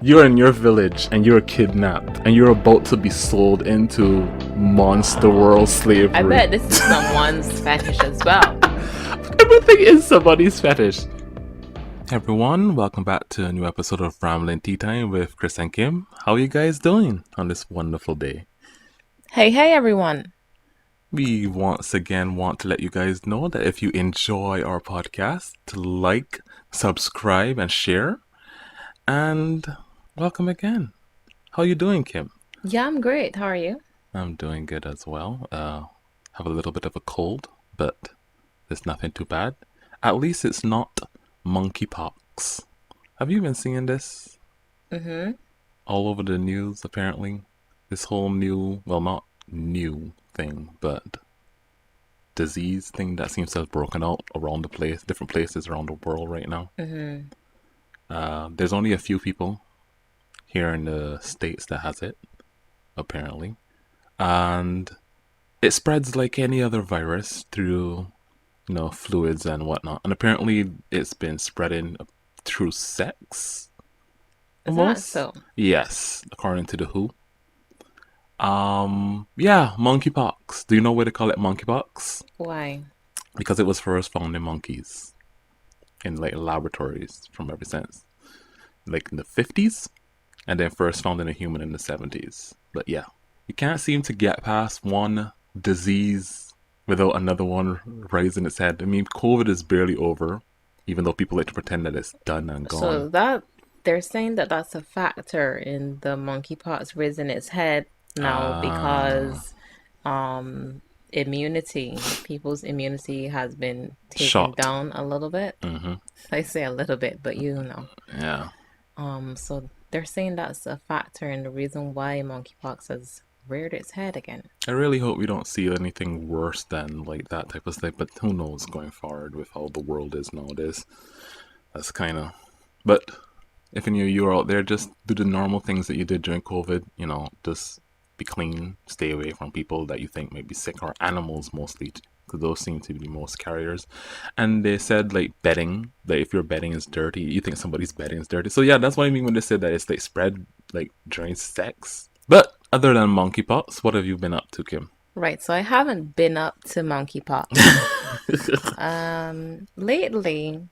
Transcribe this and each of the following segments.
You're in your village and you're kidnapped and you're about to be sold into monster world slavery. I bet this is someone's fetish as well. Everything is somebody's fetish. Hey everyone, welcome back to a new episode of Rambling Teatime with Chris and Kim. How are you guys doing on this wonderful day? Hey everyone. We once again want to let you guys know that if you enjoy our podcast, to like, subscribe, and share. And welcome again. How are you doing, Kim? Yeah, I'm great. How are you? I'm doing good as well. Have a little bit of a cold, but it's nothing too bad. At least it's not monkeypox. Have you been seeing this? Mm-hmm. All over the news, apparently. This whole new, well, not new thing, but disease thing that seems to have broken out around the place, different places around the world right now. Mm-hmm. There's only a few people here in the States that has it, apparently. And it spreads like any other virus through, fluids and whatnot. And apparently it's been spreading through sex. Is that so? Yes, according to the WHO. Yeah, monkeypox. Do you know why they call it monkeypox? Why? Because it was first found in monkeys in like laboratories from ever since, like in the 50s, and then first found in a human in the 70s. But yeah, you can't seem to get past one disease without another one raising its head. I mean, COVID is barely over, even though people like to pretend that it's done and gone. So they're saying that that's a factor in the monkeypox raising its head now because people's immunity has been taken down a little bit. Mm-hmm. I say a little bit, but Yeah. So they're saying that's a factor in the reason why monkeypox has reared its head again. I really hope we don't see anything worse than like that type of thing, but who knows going forward with how the world is nowadays. That's kind of... But if any of you are out there, just do the normal things that you did during COVID, just be clean, stay away from people that you think might be sick, or animals mostly, because those seem to be most carriers. And they said like bedding, that if your bedding is dirty, you think somebody's bedding is dirty. So yeah, that's what I mean when they said that it's like spread like during sex. But other than monkeypox, what have you been up to, Kim? Right, so I haven't been up to monkeypox. Lately,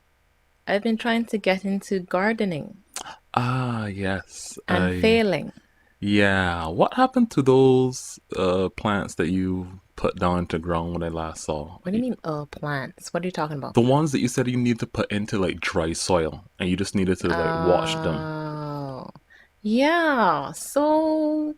I've been trying to get into gardening. Ah, yes. And failing. Yeah. What happened to those plants that you put down into ground when I last saw? What do you mean, plants? What are you talking about? The ones that you said you need to put into like dry soil, and you just needed to like wash them. Oh, yeah. So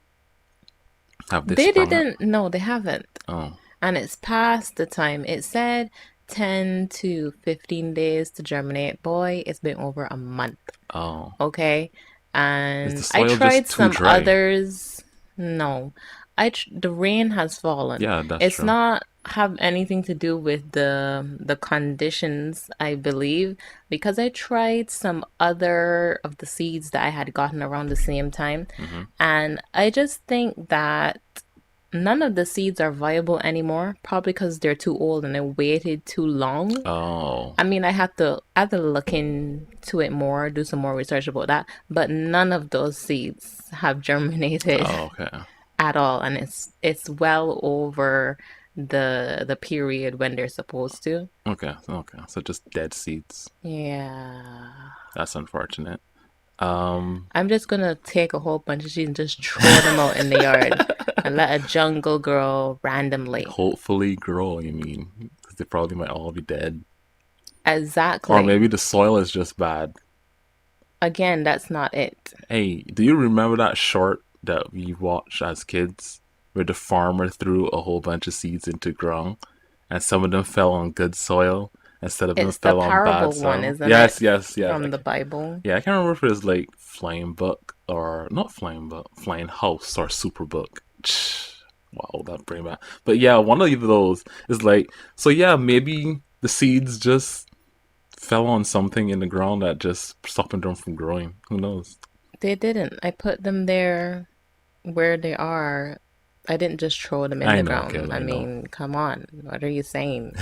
Have they didn't. No, they haven't. Oh. And it's past the time. It said 10 to 15 days to germinate. Boy, it's been over a month. Oh. Okay. And Is the soil I tried just too some dry? Others. No. The rain has fallen. Yeah, that's It's true. not have anything to do with the conditions, I believe, because I tried some other of the seeds that I had gotten around the same time. Mm-hmm. And I just think that none of the seeds are viable anymore, probably because they're too old and I waited too long. Oh. I mean, I had to look into it more, do some more research about that, but none of those seeds have germinated at all, and it's well over the period when they're supposed to. Okay. So just dead seeds. Yeah. That's unfortunate. I'm just gonna take a whole bunch of seeds and just throw them out in the yard and let a jungle grow randomly. Hopefully grow, you mean? Because they probably might all be dead. Exactly. Or maybe the soil is just bad. Again, that's not it. Hey, do you remember that short that we watched as kids where the farmer threw a whole bunch of seeds into ground and some of them fell on good soil instead of them fell on bad soil? One, isn't yes, it? Yes. From the Bible. Yeah, I can't remember if it was like Flying Book or not Flying Book, Flying House or Superbook. Wow, that bring back. But yeah, one of those is like, so yeah, maybe the seeds just fell on something in the ground that just stopped them from growing. Who knows? They didn't. I put them there where they are. I didn't just throw them in the ground. Kid, I mean, come on. What are you saying?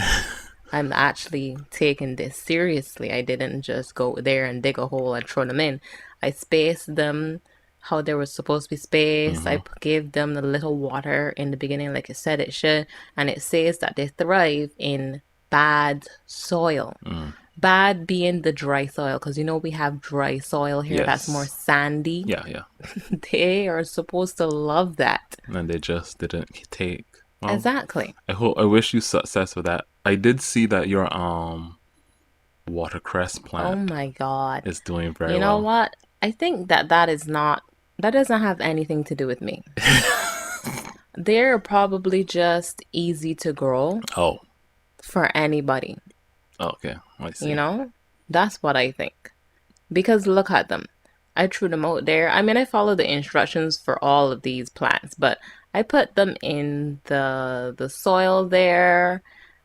I'm actually taking this seriously. I didn't just go there and dig a hole and throw them in. I spaced them how they were supposed to be spaced. I gave them the little water in the beginning, like it said it should. And it says that they thrive in bad soil. Bad being the dry soil, because we have dry soil here that's more sandy. Yeah. They are supposed to love that. And they just didn't take. Well, exactly. I wish you success with that. I did see that your watercress plant. Oh my God. Is doing very well. You know what? I think that doesn't have anything to do with me. They're probably just easy to grow. Oh. For anybody. Okay, I see. That's what I think. Because look at them. I threw them out there. I mean, I follow the instructions for all of these plants, but I put them in the soil there.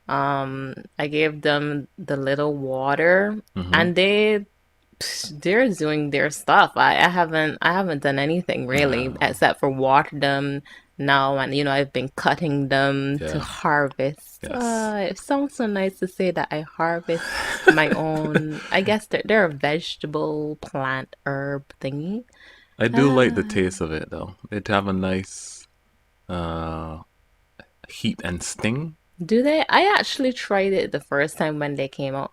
I gave them the little water, and they're doing their stuff. I haven't done anything really except for water them now, and I've been cutting them to harvest. It sounds so nice to say that I harvest my own. I guess they're a vegetable, plant, herb thingy. I do like the taste of it though. It have a nice heat and sting. Do they? I actually tried it the first time when they came out,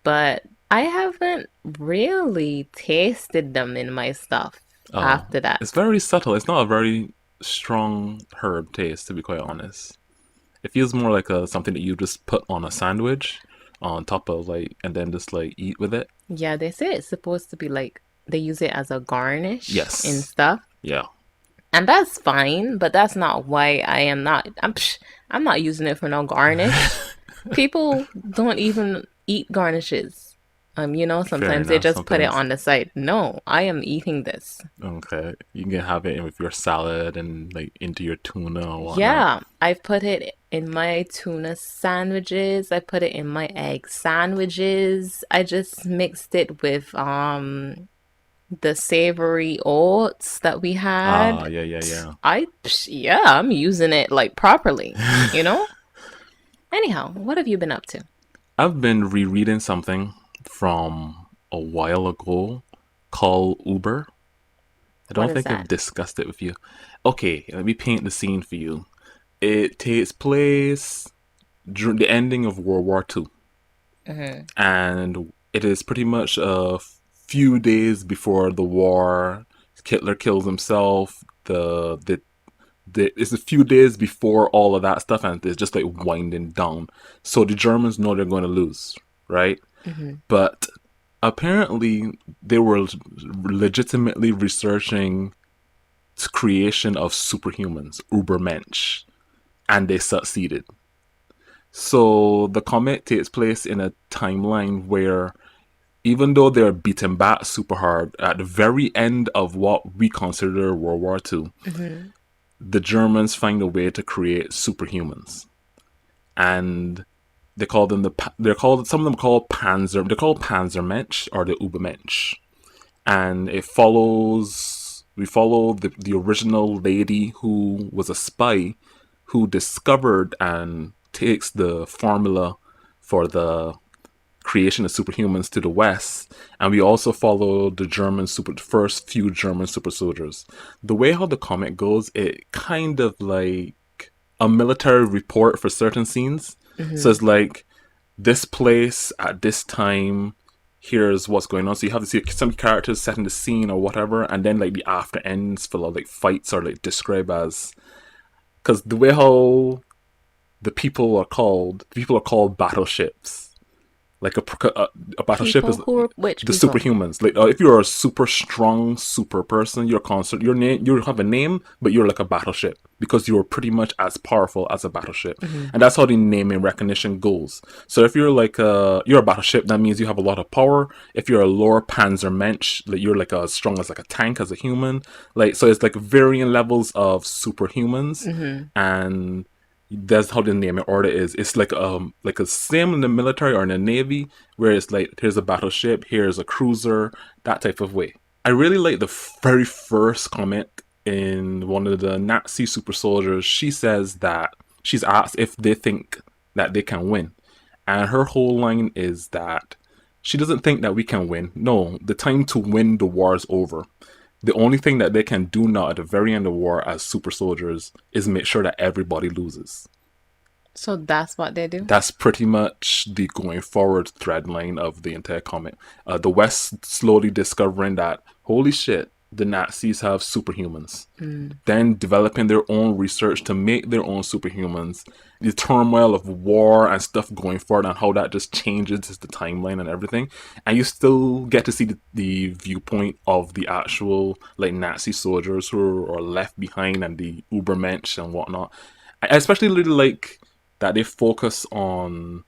but I haven't really tasted them in my stuff after that. It's very subtle. It's not a very strong herb taste, to be quite honest. It feels more like something that you just put on a sandwich on top of and then just eat with it. Yeah, they say it's supposed to be they use it as a garnish. Yes. In stuff. Yeah. And that's fine, but that's not why I'm not using it for no garnish. People don't even eat garnishes. Sometimes they just put it on the side. No, I am eating this. Okay. You can have it with your salad and into your tuna or whatnot. Yeah, I've put it in my tuna sandwiches. I put it in my egg sandwiches. I just mixed it with the savory oats that we had. Yeah. I'm using it properly, Anyhow, what have you been up to? I've been rereading something from a while ago called Über. I don't think I've discussed it with you. Okay, let me paint the scene for you. It takes place during the ending of World War II. And it is pretty much a few days before the war. Hitler kills himself. It's a few days before all of that stuff, and it's just winding down. So the Germans know they're going to lose, right? But apparently they were legitimately researching creation of superhumans, Übermensch, and they succeeded. So the comic takes place in a timeline where, even though they're beaten back super hard, at the very end of what we consider World War II, the Germans find a way to create superhumans, and they call them some of them called Panzer. They're called Panzermensch or the Übermensch, and we follow the original lady who was a spy who discovered and takes the formula for the creation of superhumans to the West, and we also follow the first few German super soldiers. The way how the comic goes, it kind of like a military report for certain scenes. So it's this place at this time, here's what's going on. So you have to see some characters setting the scene or whatever, and then the after ends full of fights are described as, because the way how the people are called battleships. A battleship is the superhumans. If you're a super strong super person, you're constant. Your name, you have a name, but you're like a battleship because you're pretty much as powerful as a battleship, and that's how the naming recognition goes. So if you're you're a battleship, that means you have a lot of power. If you're a lower Panzermensch, you're as strong as a tank as a human. So it's varying levels of superhumans, and that's how the naming order is. It's a same in the military or in the navy, where it's here's a battleship, here's a cruiser, that type of way. I really like the very first comic in one of the Nazi super soldiers. She says that she's asked if they think that they can win, And her whole line is that she doesn't think that we can win. No, the time to win the war is over. The only thing that they can do now at the very end of the war as super soldiers is make sure that everybody loses. So that's what they do? That's pretty much the going forward thread line of the entire comic. The West slowly discovering that, holy shit, the Nazis have superhumans. Then developing their own research to make their own superhumans. The turmoil of war and stuff going forward and how that just changes the timeline and everything. And you still get to see the viewpoint of the actual like Nazi soldiers who are left behind and the Übermensch and whatnot. I especially really like that they focus on,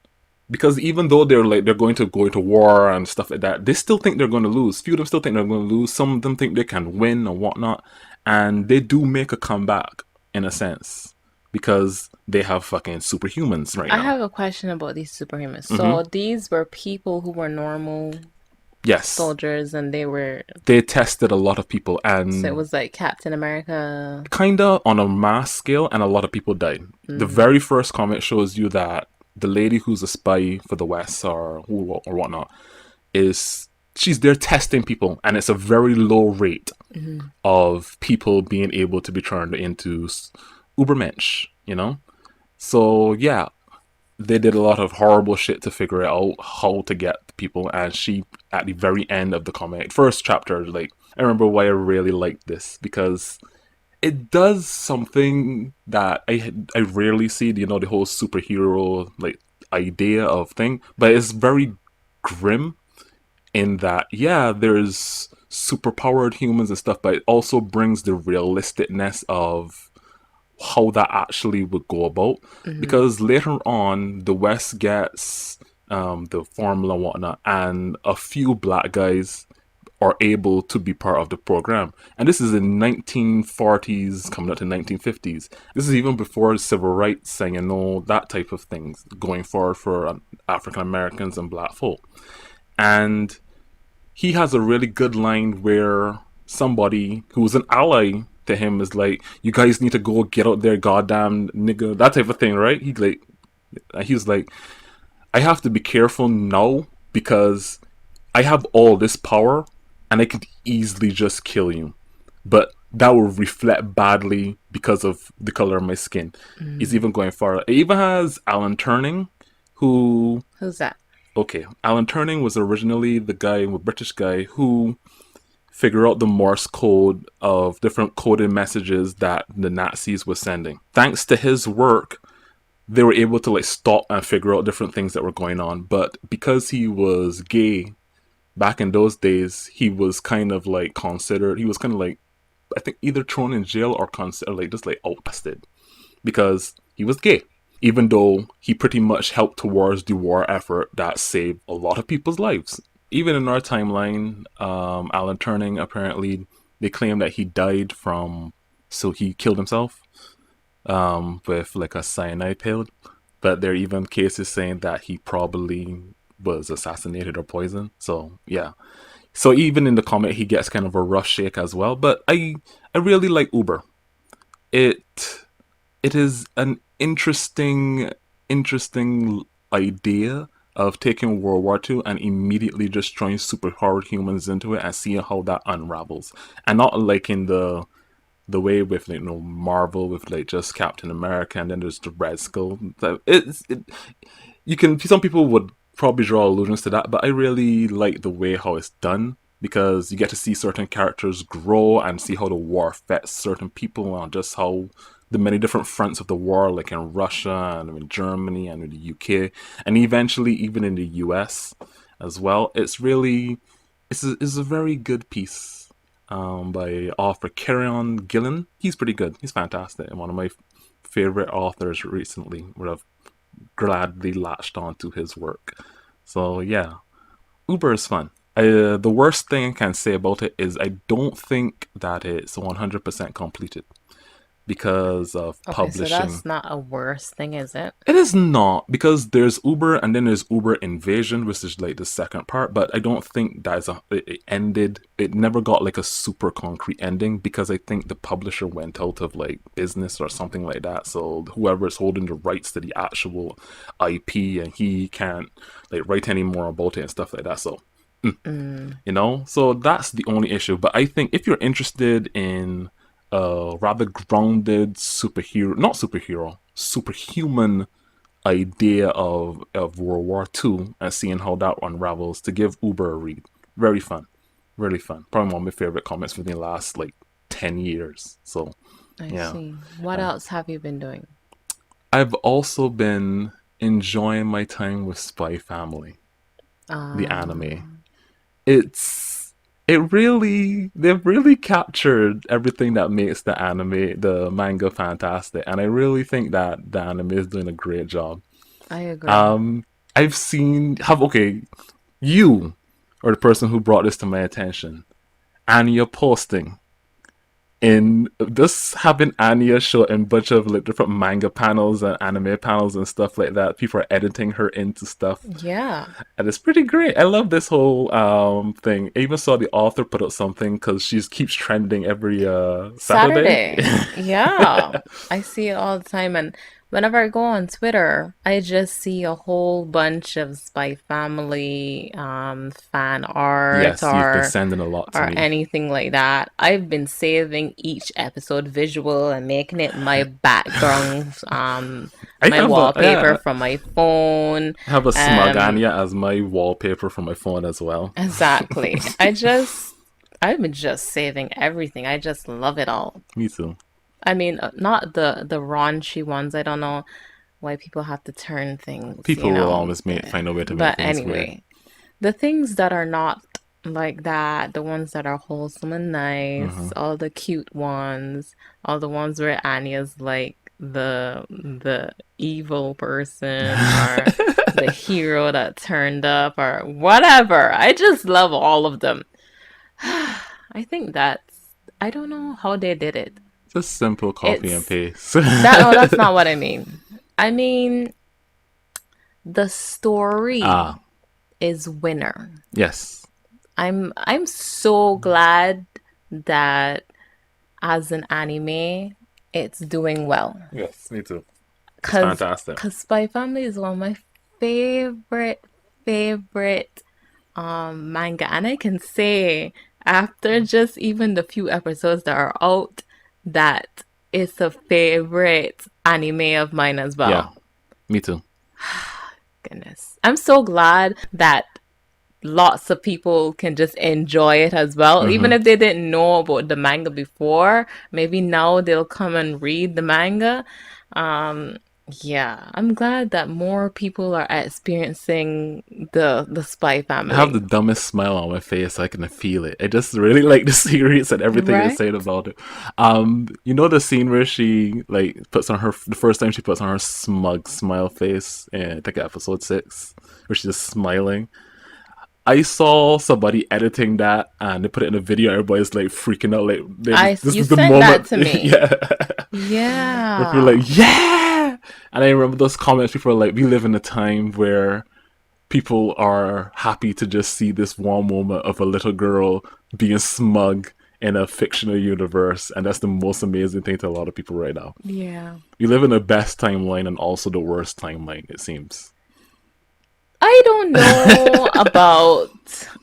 because even though they're going to go into war and stuff like that, they still think they're going to lose. Few of them still think they're going to lose. Some of them think they can win and whatnot, and they do make a comeback in a sense because they have fucking superhumans right now. I have a question about these superhumans. So these were people who were normal soldiers, and they tested a lot of people, and so it was like Captain America, kinda on a mass scale, and a lot of people died. The very first comic shows you that the lady who's a spy for the West or whatnot she's there testing people, and it's a very low rate of people being able to be turned into Übermensch, you know? So yeah, they did a lot of horrible shit to figure out how to get people, and she, at the very end of the comic, first chapter, like, I remember why I really liked this, because it does something that I rarely see, you know, the whole superhero like idea of thing, but it's very grim in that, yeah, there's superpowered humans and stuff, but it also brings the realisticness of how that actually would go about. Because later on, the West gets the formula and whatnot, and a few black guys are able to be part of the program. And this is in 1940s coming up to 1950s. This is even before civil rights and, you know, that type of things going forward for African Americans and black folk. And he has a really good line where somebody who's an ally to him is like, you guys need to go get out there, goddamn nigga, that type of thing, right? He's like, I have to be careful now because I have all this power and I could easily just kill you, but that will reflect badly because of the color of my skin. He's even going far. It even has Alan Turing, who's that? Okay, Alan Turing was originally the British guy who figured out the Morse code of different coded messages that the Nazis were sending. Thanks to his work, they were able to like stop and figure out different things that were going on. But because he was gay, back in those days, he was kind of like considered, he was kind of like, I think either thrown in jail or considered like just like outcasted because he was gay. Even though he pretty much helped towards the war effort that saved a lot of people's lives. Even in our timeline, Alan Turing, apparently, they claim that he died so he killed himself with like a cyanide pill. But there are even cases saying that he probably was assassinated or poisoned. So yeah. So even in the comic, he gets kind of a rough shake as well. But I really like Über. It is an interesting idea of taking World War II and immediately just throwing superpowered humans into it and seeing how that unravels. And not like in the way with, like, you know, Marvel with like just Captain America and then there's the Red Skull. Some people would probably draw allusions to that, but I really like the way how it's done, because you get to see certain characters grow and see how the war affects certain people and just how the many different fronts of the war, like in Russia and in Germany and in the UK, and eventually even in the US as well. It's a very good piece by author Kieron Gillen. He's pretty good. He's fantastic and one of my favorite authors recently, where I've gladly latched onto his work. So yeah, Über is fun. The worst thing I can say about it is I don't think that it's 100% completed. because of Okay, so publishing. that's not a worse thing, is it? It is not, because there's Uber and then there's Uber Invasion, which is like the second part. But I don't think it ended. It never got like a super concrete ending because I think the publisher went out of like business or something like that. So whoever is holding the rights to the actual IP, and he can't like write any more about it and stuff like that. So so that's the only issue. But I think if you're interested in a rather grounded superhero, not superhero, superhuman idea of World War II and seeing how that unravels, to give Uber a read. Very fun. Really fun. Probably one of my favorite comics within the last like 10 years. So, I yeah. see. What else have you been doing? I've also been enjoying my time with Spy Family, the anime. Um, They've really captured everything that makes the manga fantastic, and I really think that the anime is doing a great job. I agree. um I've seen have okay you are the person who brought this to my attention. Anya posting in this having Anya show in a bunch of like different manga panels and anime panels and stuff like that. People are editing her into stuff, Yeah. and it's pretty great. I love this whole thing. I even saw the author put out something because she keeps trending every Saturday. Saturday. Yeah. I see it all the time. And whenever I go on Twitter, I just see a whole bunch of Spy Family fan art Yes, you've been sending a lot to or me. anything like that. I've been saving each episode visual and making it my background, I my have a wallpaper from my phone. I have a smug Um, Anya as my wallpaper for my phone as well. exactly. I've been just saving everything. I just love it all. Me too. I mean, not the raunchy ones. I don't know why people have to turn things, People will always find a way to make But things weird. anyway, the things that are not like that, the ones that are wholesome and nice, all the cute ones, all the ones where Anya's like the evil person or the hero that turned up or whatever. I just love all of them. I think I don't know how they did it. Just simple copy and It's paste. no, that's not what I mean. I mean, the story Ah, is winner. yes. I'm so glad that as an anime, it's doing well. Yes, me too. It's Cause, fantastic. Cause Spy Family is one of my favorite manga, and I can say after just even the few episodes that are out that it's a favorite anime of mine as Yeah, well. me too. Goodness. I'm so glad that lots of people can just enjoy it as well. Even if they didn't know about the manga before, maybe now they'll come and read the manga. Um, yeah, I'm glad that more people are experiencing the Spy I have the Family. dumbest smile on my face. I can feel it. I just really like the series and everything you're Right? saying about it. You know the scene where she like puts on her the first time she puts on her smug smile face in I think episode 6, where she's just smiling. I saw somebody editing that and they put it in a video. Everybody's like freaking out. Like this You is the sent that moment. to me. Yeah, where people are Yeah. like, yeah. And I remember those comments. People are like, we live in a time where people are happy to just see this one moment of a little girl being smug in a fictional universe, and that's the most amazing thing to a lot of people right now. Yeah. We live in the best timeline and also the worst timeline, it seems. I don't know about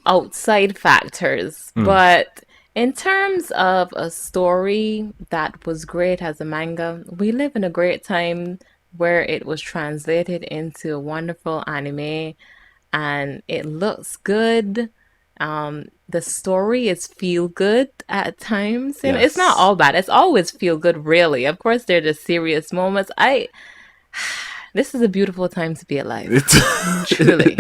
outside factors, but in terms of a story that was great as a manga, we live in a great time where it was translated into a wonderful anime and it looks good. The story is feel good at times. You know, it's not Yes. all bad. It's always feel good, really. Of course, there are the serious moments. This is a beautiful time to be alive. Truly.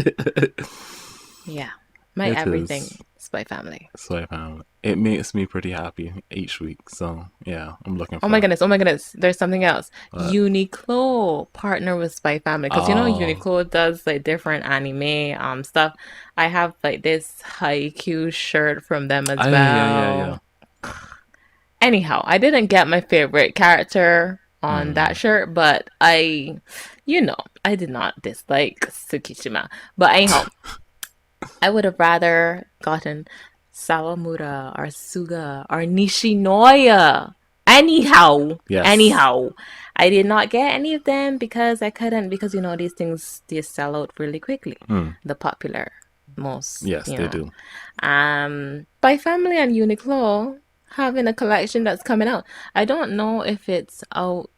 Yeah. My It is. everything, Spy Family. So I found it makes me pretty happy each week. So yeah, I'm looking Oh my for goodness, oh my goodness. There's something else. uh, Uniqlo partner with Spy Family. Because you know oh Uniqlo does like different anime stuff. I have like this Haikyuu shirt from them as yeah, yeah, yeah. well. Anyhow, I didn't get my favorite character on that shirt, but I did not dislike Tsukishima. But anyhow, I would have rather gotten Sawamura or Suga or Nishinoya. Anyhow, I did not get any of them because I couldn't, because these things, they sell out really quickly. The popular most. Yes, they do. By Family and Uniqlo having a collection that's coming out. I don't know if it's out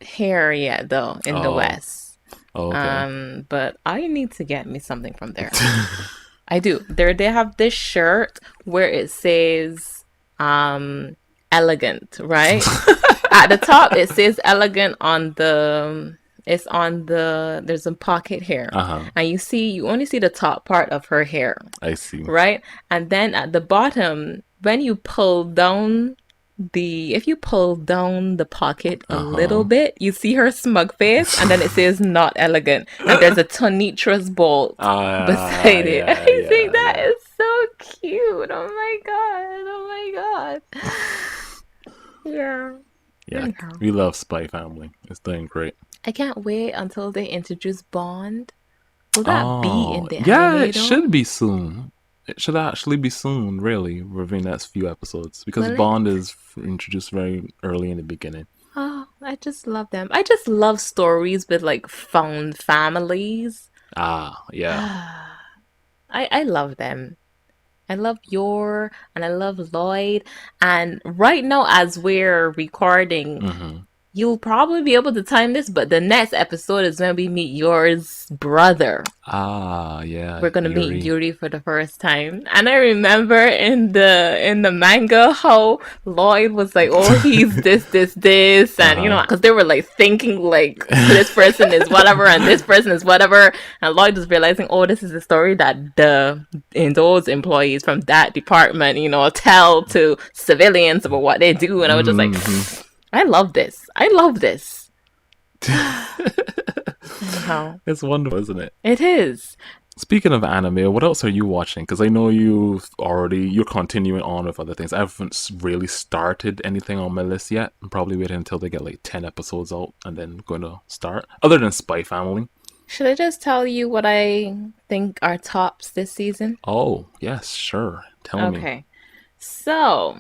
here yet though in the West. Okay. But I need to get me something from there. I do. They have this shirt where it says elegant, right? At the top it says elegant on the there's a pocket here. And you only see the top part of her hair. I see. Right? And then at the bottom, when you pull down if you pull down the pocket a little bit, you see her smug face, and then it says not elegant, and there's a Tonitra's bolt beside it. I think that is so cute. Oh my god. Yeah. Anyhow. We love Spy Family. It's doing great. I can't wait until they introduce Bond. Will that be in the anime? Yeah, it should be soon. It should actually be soon, really, within the next few episodes. Because Bond is introduced very early in the beginning. Oh, I just love them. I just love stories with, like, found families. Yeah. I love them. I love Yor, and I love Lloyd. And right now, as we're recording, you'll probably be able to time this, but the next episode is when we meet Yor's brother. Yeah. We're gonna meet Yuri for the first time. And I remember in the manga how Lloyd was like, oh, he's this, and because they were like thinking like this person is whatever and this person is whatever, and Lloyd was realizing, oh, this is the story that those employees from that department, tell to civilians about what they do, and I was just like, I love this. It's wonderful, isn't it? It is. Speaking of anime, what else are you watching? Because I know you're continuing on with other things. I haven't really started anything on my list yet. I'm probably waiting until they get like 10 episodes out and then going to start. Other than Spy Family. Should I just tell you what I think are tops this season? Oh, yes, sure. Tell me. Okay. So,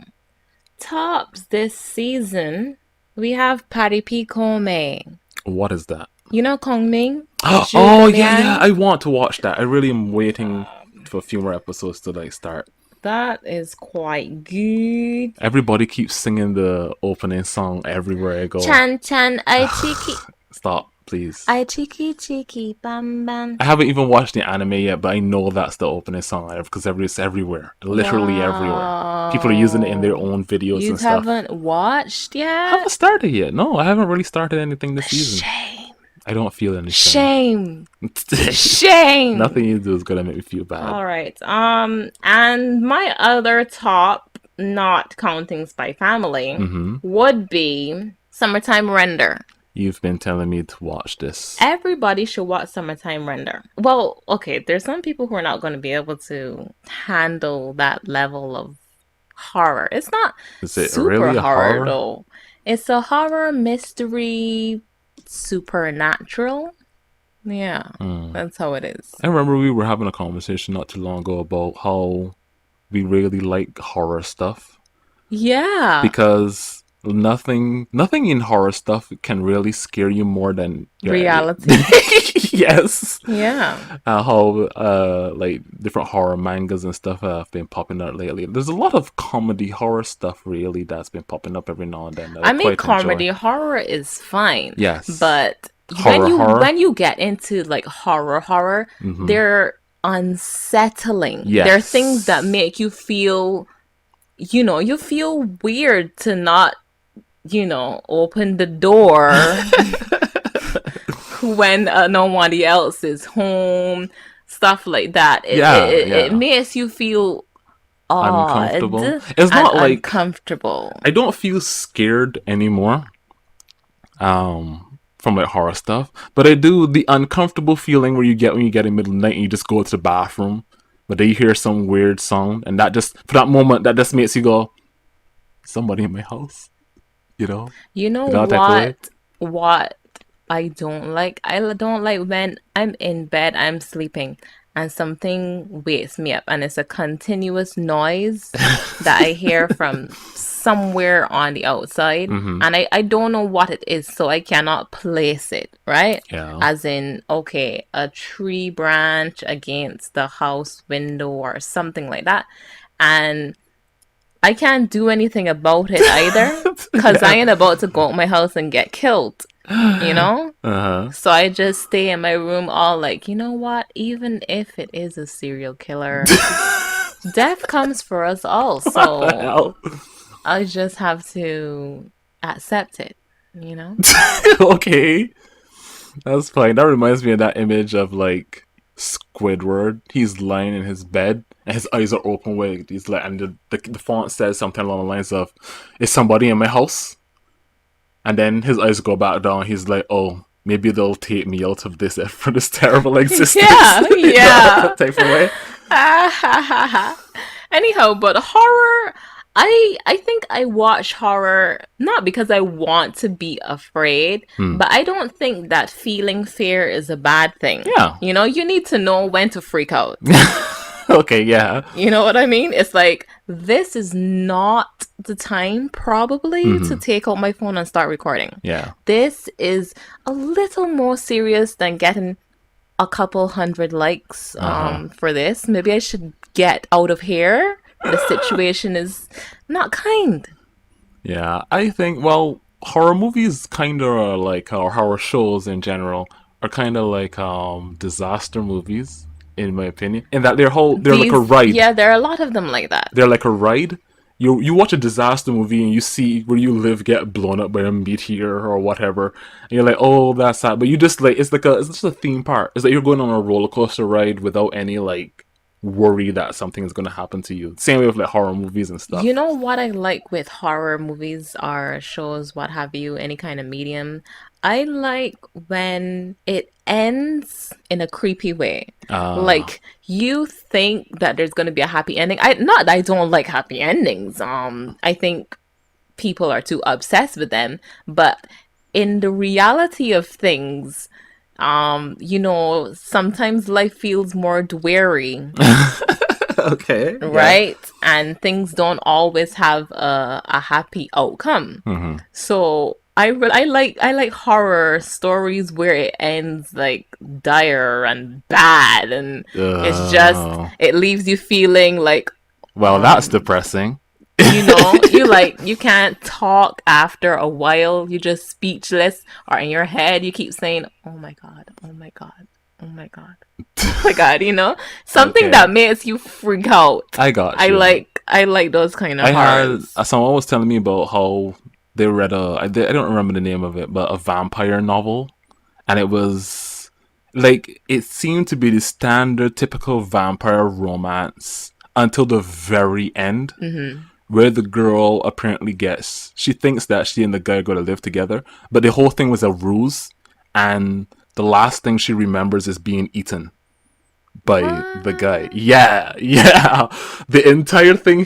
tops this season, we have Paripikome. What is that? You know Kongming? Yeah. I want to watch that. I really am waiting for a few more episodes to like start. That is quite good. Everybody keeps singing the opening song everywhere I go. Chan Chan I Chiki. Stop, please. I Chiki Chiki Bam Bam. I haven't even watched the anime yet, but I know that's the opening song because it's everywhere. Literally everywhere. People are using it in their own videos and stuff. You haven't watched yet? I haven't started yet. No, I haven't really started anything this season. Shame. I don't feel any shame. Shame. Nothing you do is gonna make me feel bad. All right. And my other top, not counting Spy Family, would be Summertime Render. You've been telling me to watch this. Everybody should watch Summertime Render. Well, okay, there's some people who are not going to be able to handle that level of horror. It's not super really horror though. It's a horror mystery. Supernatural. Yeah, that's how it is. I remember we were having a conversation not too long ago about how we really like horror stuff. Yeah. Because nothing in horror stuff can really scare you more than reality. Yes. Yeah. How like different horror mangas and stuff have been popping out lately. There's a lot of comedy horror stuff really that's been popping up every now and then. I mean, comedy horror is fine. Yes. But when you get into like horror, they're unsettling. Yes. There are things that make you feel, you feel weird to not, open the door when nobody else is home, stuff like that. It makes you feel odd, uncomfortable. It's not like uncomfortable. I don't feel scared anymore from like horror stuff, but I do the uncomfortable feeling where you get when you get in the middle of the night and you just go to the bathroom, but then you hear some weird sound, and that just for that moment that just makes you go, somebody in my house, you know? You know That type of way. what I don't like? I don't like when I'm in bed, I'm sleeping, and something wakes me up, and it's a continuous noise that I hear from somewhere on the outside, Mm-hmm. and I don't know what it is, so I cannot place it, right? Yeah. As in, okay, a tree branch against the house window or something like that. And I can't do anything about it either because I Yeah. ain't about to go out my house and get killed, you know? Uh-huh. So I just stay in my room all like, you know what? Even if it is a serial killer, death comes for us all. What the So hell? I just have to accept it, you know? Okay. That's fine. That reminds me of that image of like Squidward. He's lying in his bed and his eyes are open wide. He's like, and the font says something along the lines of, "Is somebody in my house?" And then his eyes go back down. He's like, "Oh, maybe they'll take me out of this for this terrible existence." Yeah, You know, yeah. that type of way. Anyhow, but horror, I think I watch horror not because I want to be afraid, Hmm. but I don't think that feeling fear is a bad thing. Yeah. You know, you need to know when to freak out. Okay. Yeah. You know what I mean? It's like this is not the time probably to Mm-hmm. take out my phone and start recording. Yeah. This is a little more serious than getting a couple hundred likes Uh-huh. for this. Maybe I should get out of here. The situation is not kind. Yeah, I think, well, horror movies kind of are like, or horror shows in general are kind of like disaster movies, in my opinion. In that they're like a ride. Yeah, there are a lot of them like that. They're like a ride. You watch a disaster movie and you see where you live get blown up by a meteor or whatever, and you're like, oh, that's sad. But you just like it's just a theme park. It's like you're going on a roller coaster ride without any like worry that something is going to happen to you. Same way with like horror movies and You stuff. know what I like with horror movies or shows, what have you, any kind of medium? I like when it ends in a creepy way. Uh, Like you think that there's going to be a happy ending. I not that I don't like happy endings. I think people are too obsessed with them, but in the reality of things, you know, sometimes life feels more dreary, okay, yeah. right? And things don't always have a happy outcome. Hmm. So I like horror stories where it ends like dire and bad, and it's just Uh, it leaves you feeling like well, that's depressing. you know, you can't talk after a while. You're just speechless, or in your head you keep saying, "Oh my god, oh my god, oh my god, oh my god." You know, something Okay, that makes you freak out. I got you. I like those kind of I had horrors. someone was telling me about how they read I don't remember the name of it, but a vampire novel, and it was like it seemed to be the standard typical vampire romance until the very end, Hmm. where the girl apparently gets she thinks that she and the guy are going to live together, but the whole thing was a ruse, and the last thing she remembers is being eaten by the guy. What? Yeah, yeah. The entire thing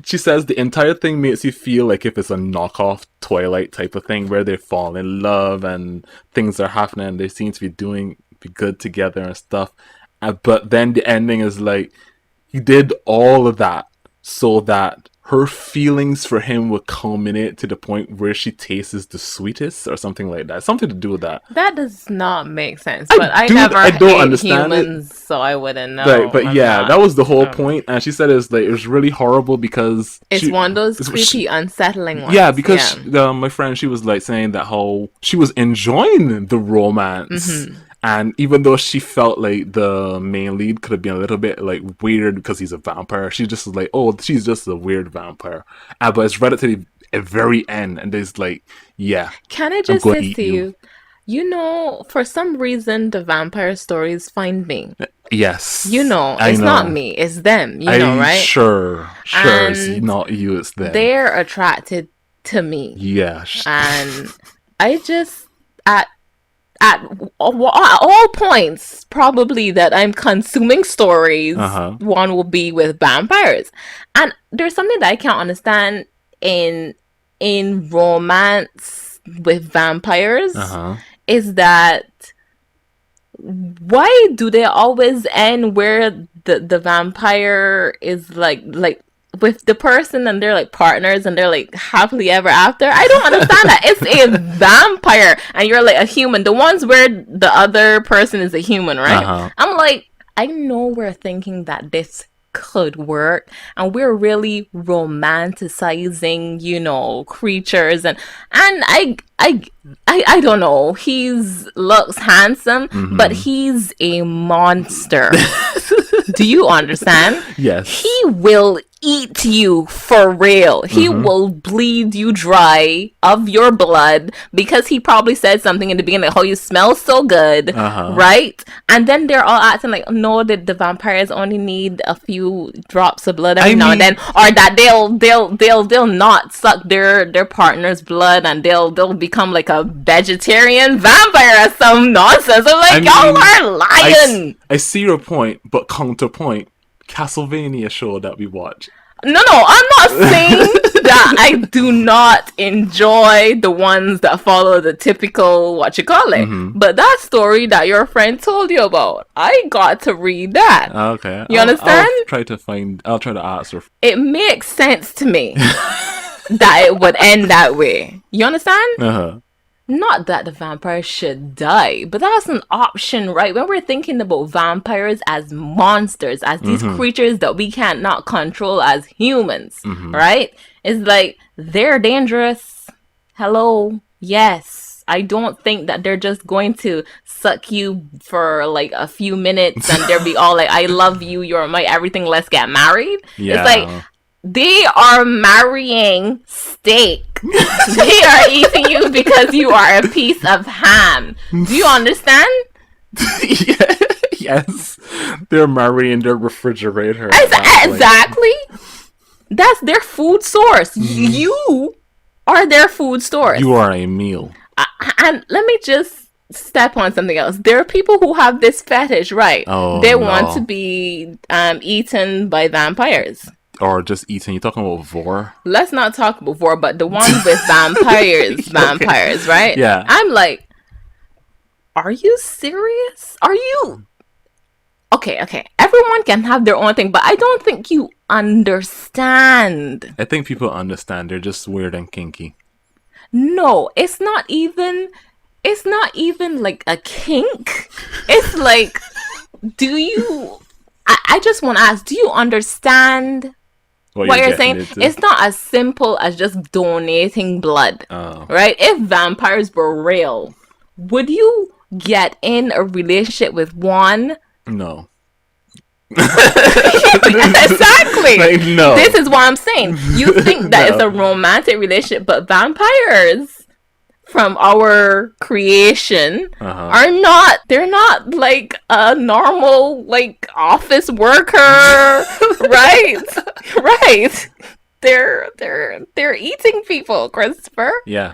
she says the entire thing makes you feel like if it's a knockoff Twilight type of thing where they fall in love and things are happening and they seem to be good together and stuff. But then the ending is like he did all of that so that her feelings for him would culminate to the point where she tastes the sweetest or something like that. Something to do with that. That does not make sense. But I I never don't ate understand it. humans, so I wouldn't Like, know. but I'm yeah, not. that was the whole point. And she said it was really horrible because It's one of those she creepy, unsettling yeah, ones. because Yeah. my friend, she was like saying that how she was enjoying the romance, Hmm. and even though she felt like the main lead could have been a little bit like weird because he's a vampire, she just was like, oh, she's just a weird vampire. But it's right at the very end, and there's like, yeah, Can I I'm just going to say eat to you. you, you know, for some reason, the vampire stories find me. You Yes, know, I it's not know. me, it's them, you know, I right? sure, it's And not you, it's them. they're attracted to me. Yeah. And I just, at all points, probably that I'm consuming stories, Uh-huh. one will be with vampires. And there's something that I can't understand. in romance with vampires is that why do they always end where the vampire is like with the person and they're like partners and they're like happily ever after? I don't understand that. It's a vampire and you're like a human. The ones where the other person is a human, right? I'm like, I know we're thinking that this could work and we're really romanticizing, you know, creatures and I don't know, he's looks handsome, but he's a monster. Do you understand? Yes. He will eat you for real. He will bleed you dry of your blood because he probably said something in the beginning, like, oh, you smell so good, right? And then they're all acting like, no, the vampires only need a few drops of blood every now and then, or that they'll not suck their partner's blood and they'll become like a vegetarian vampire or some nonsense. I'm like, y'all are lying. I see your point, but counterpoint. Castlevania show that we watch. No, I'm not saying that I do not enjoy the ones that follow the typical but that story that your friend told you about, I got to read that. Okay. You understand? I'll try to ask her. It makes sense to me that it would end that way. You understand? Not that the vampire should die, but that's an option, right? When we're thinking about vampires as monsters, as these creatures that we can't not control as humans, right? It's like, they're dangerous. Hello. Yes. I don't think that they're just going to suck you for like a few minutes and they'll be all like, I love you, you're my everything, let's get married. Yeah. It's like, they are marrying steak. They are eating you because you are a piece of ham. Do you understand? Yes. They're marrying their refrigerator. Exactly. That's their food source. You are their food source. You are a meal. And let me just step on something else. There are people who have this fetish, right? They want to be eaten by vampires. Or just eating. You're talking about vor? Let's not talk about vor, but the one with vampires, right? Yeah. I'm like, are you serious? Are you? Okay. Everyone can have their own thing, but I don't think you understand. I think people understand. They're just weird and kinky. No, it's not even like a kink. It's like, I just want to ask, do you understand what you're saying? It's not as simple as just donating blood, right? If vampires were real, would you get in a relationship with one? No. Exactly. Like, no. This is what I'm saying. You think that it's a romantic relationship, but vampires from our creation are not, they're not like a normal like office worker. right they're eating people, Christopher. Yeah.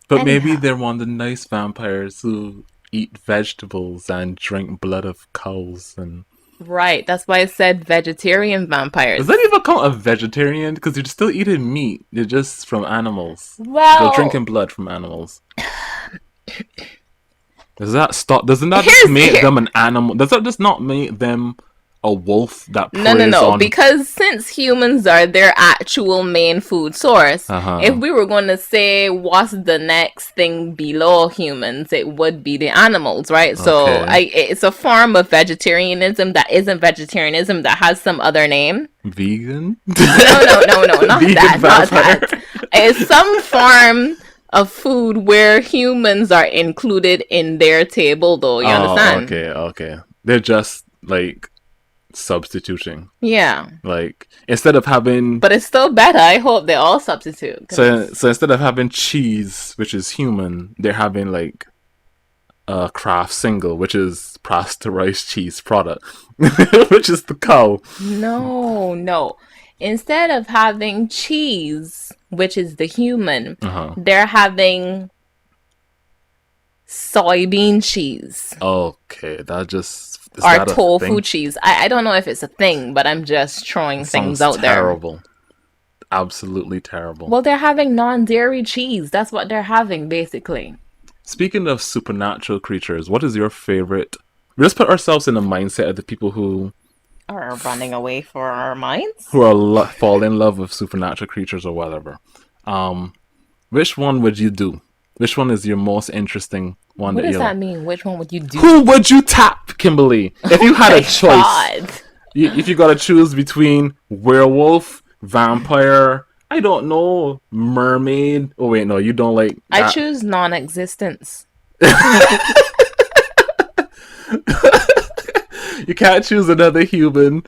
But maybe they're one of the nice vampires who eat vegetables and drink blood of cows and right, that's why I said vegetarian vampires. Does that even count a vegetarian? Because you're still eating meat. You're just from animals. Well, you're drinking blood from animals. Doesn't that just make them an animal? Does that just not make them a wolf that preys No. Because since humans are their actual main food source, if we were going to say what's the next thing below humans, it would be the animals, right? So it's a form of vegetarianism that isn't vegetarianism, that has some other name. Vegan? No, not vegan not that. It's some form of food where humans are included in their table, though. You understand? Okay. They're just like substituting. Yeah. Like instead of having, but it's still better. I hope they all substitute. So instead of having cheese, which is human, they're having like a Kraft single, which is pasteurized cheese product, which is the cow. No. Instead of having cheese, which is the human, they're having soybean cheese. Okay, that just or tofu cheese. I don't know if it's a thing, but I'm just throwing things out there. Terrible. absolutely terrible. Well, they're having non-dairy cheese. That's what they're having, basically. Speaking of supernatural creatures, what is your favorite? Let's put ourselves in the mindset of the people who are running away for our minds, who are fall in love with supernatural creatures or whatever. Which one would you do? Which one is your most interesting one? What does that mean? Which one would you do? Who would you tap, Kimberly? If you had a choice, if you got to choose between werewolf, vampire, I don't know, mermaid. Oh wait, no, you don't like. I choose non-existence. You can't choose another human.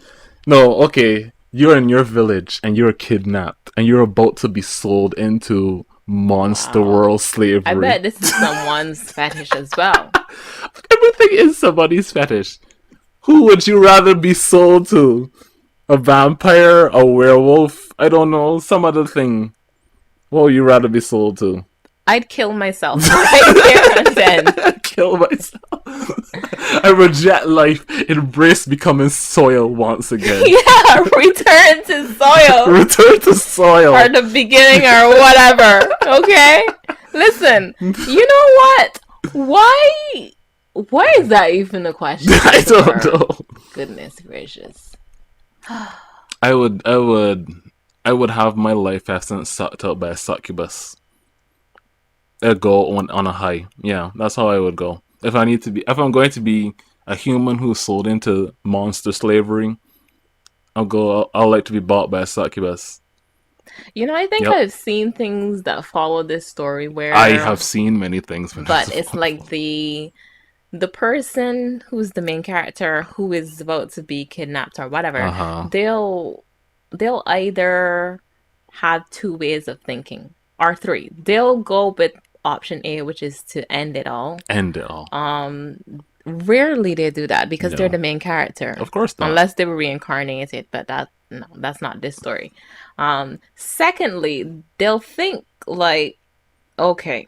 No, okay. You're in your village and you're kidnapped and you're about to be sold into monster world slavery. I bet this is someone's fetish as well. Everything is somebody's fetish. Who would you rather be sold to? A vampire? A werewolf? I don't know. Some other thing. What would you rather be sold to? I'd kill myself right there and then. Kill myself. I reject life. Embrace becoming soil once again. Yeah, return to soil. Return to soil. Or the beginning or whatever. Okay? Listen, you know what? Why is that even a question? I don't know. Goodness gracious. I would have my life essence sucked out by a succubus. I'd go on a high. Yeah, that's how I would go. If I'm going to be a human who's sold into monster slavery, I'll like to be bought by a succubus. You know, I think I've seen things that follow this story where I have seen many things, but it's like the person who's the main character who is about to be kidnapped or whatever. They'll either have two ways of thinking or three. They'll go with option A, which is to end it all. Rarely they do that because they're the main character. Of course not. Unless they were reincarnated, but that's not this story. Secondly, they'll think like, okay,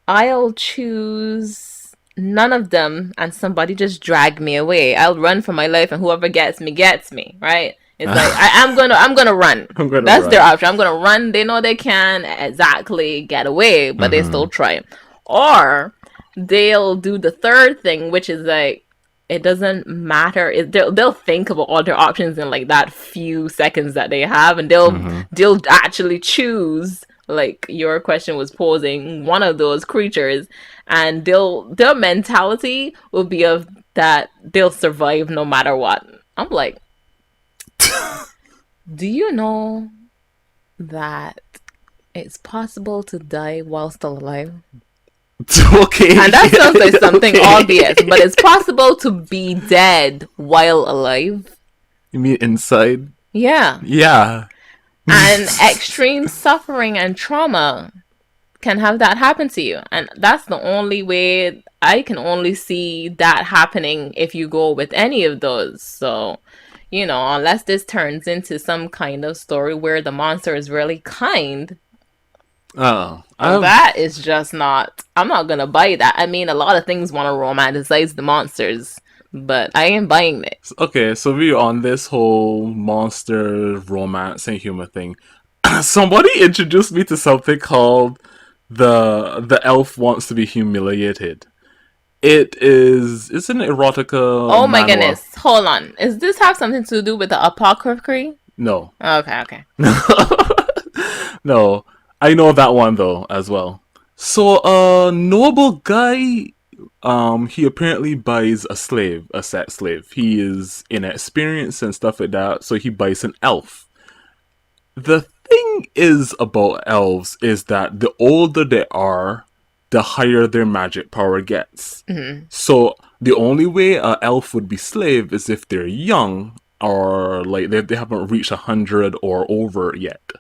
I'll choose none of them and somebody just drag me away. I'll run for my life and whoever gets me, right? It's like I'm gonna run. That's their option. I'm gonna run. They know they can exactly get away, but they still try. Or they'll do the third thing, which is like it doesn't matter. They'll think about all their options in like that few seconds that they have, and they'll actually choose, like your question was posing, one of those creatures, and their mentality will be of that they'll survive no matter what. I'm like, do you know that it's possible to die while still alive? Okay. And that sounds like something obvious, but it's possible to be dead while alive. You mean inside? Yeah. Yeah. And extreme suffering and trauma can have that happen to you. And that's the only way I can only see that happening if you go with any of those. So, you know, unless this turns into some kind of story where the monster is really kind. That is just not. I'm not gonna buy that. I mean, a lot of things want to romanticize the monsters, but I ain't buying it. Okay, so we're on this whole monster romance and humor thing. Somebody introduced me to something called the elf wants to be humiliated. It's an erotica. Oh my goodness! Hold on. Does this have something to do with the apocryphy? No. Okay. No. I know that one though as well. So a noble guy, he apparently buys a sex slave. He is inexperienced and stuff like that, so he buys an elf. The thing is about elves is that the older they are, the higher their magic power gets. So the only way an elf would be slave is if they're young or like they haven't reached 100 or over yet.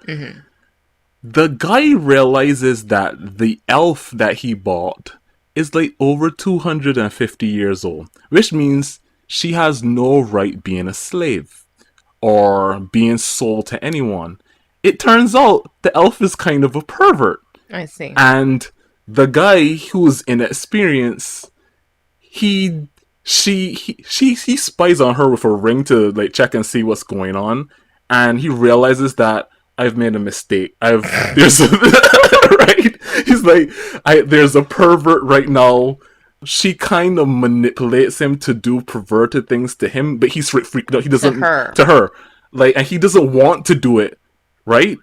The guy realizes that the elf that he bought is like over 250 years old, which means she has no right being a slave or being sold to anyone. It turns out the elf is kind of a pervert. I see. And the guy who's inexperienced, he spies on her with a ring to like check and see what's going on, and he realizes that I've made a mistake. There's right. He's like, there's a pervert right now. She kind of manipulates him to do perverted things to him, but he's freaked out. He doesn't to her, like, and he doesn't want to do it, right?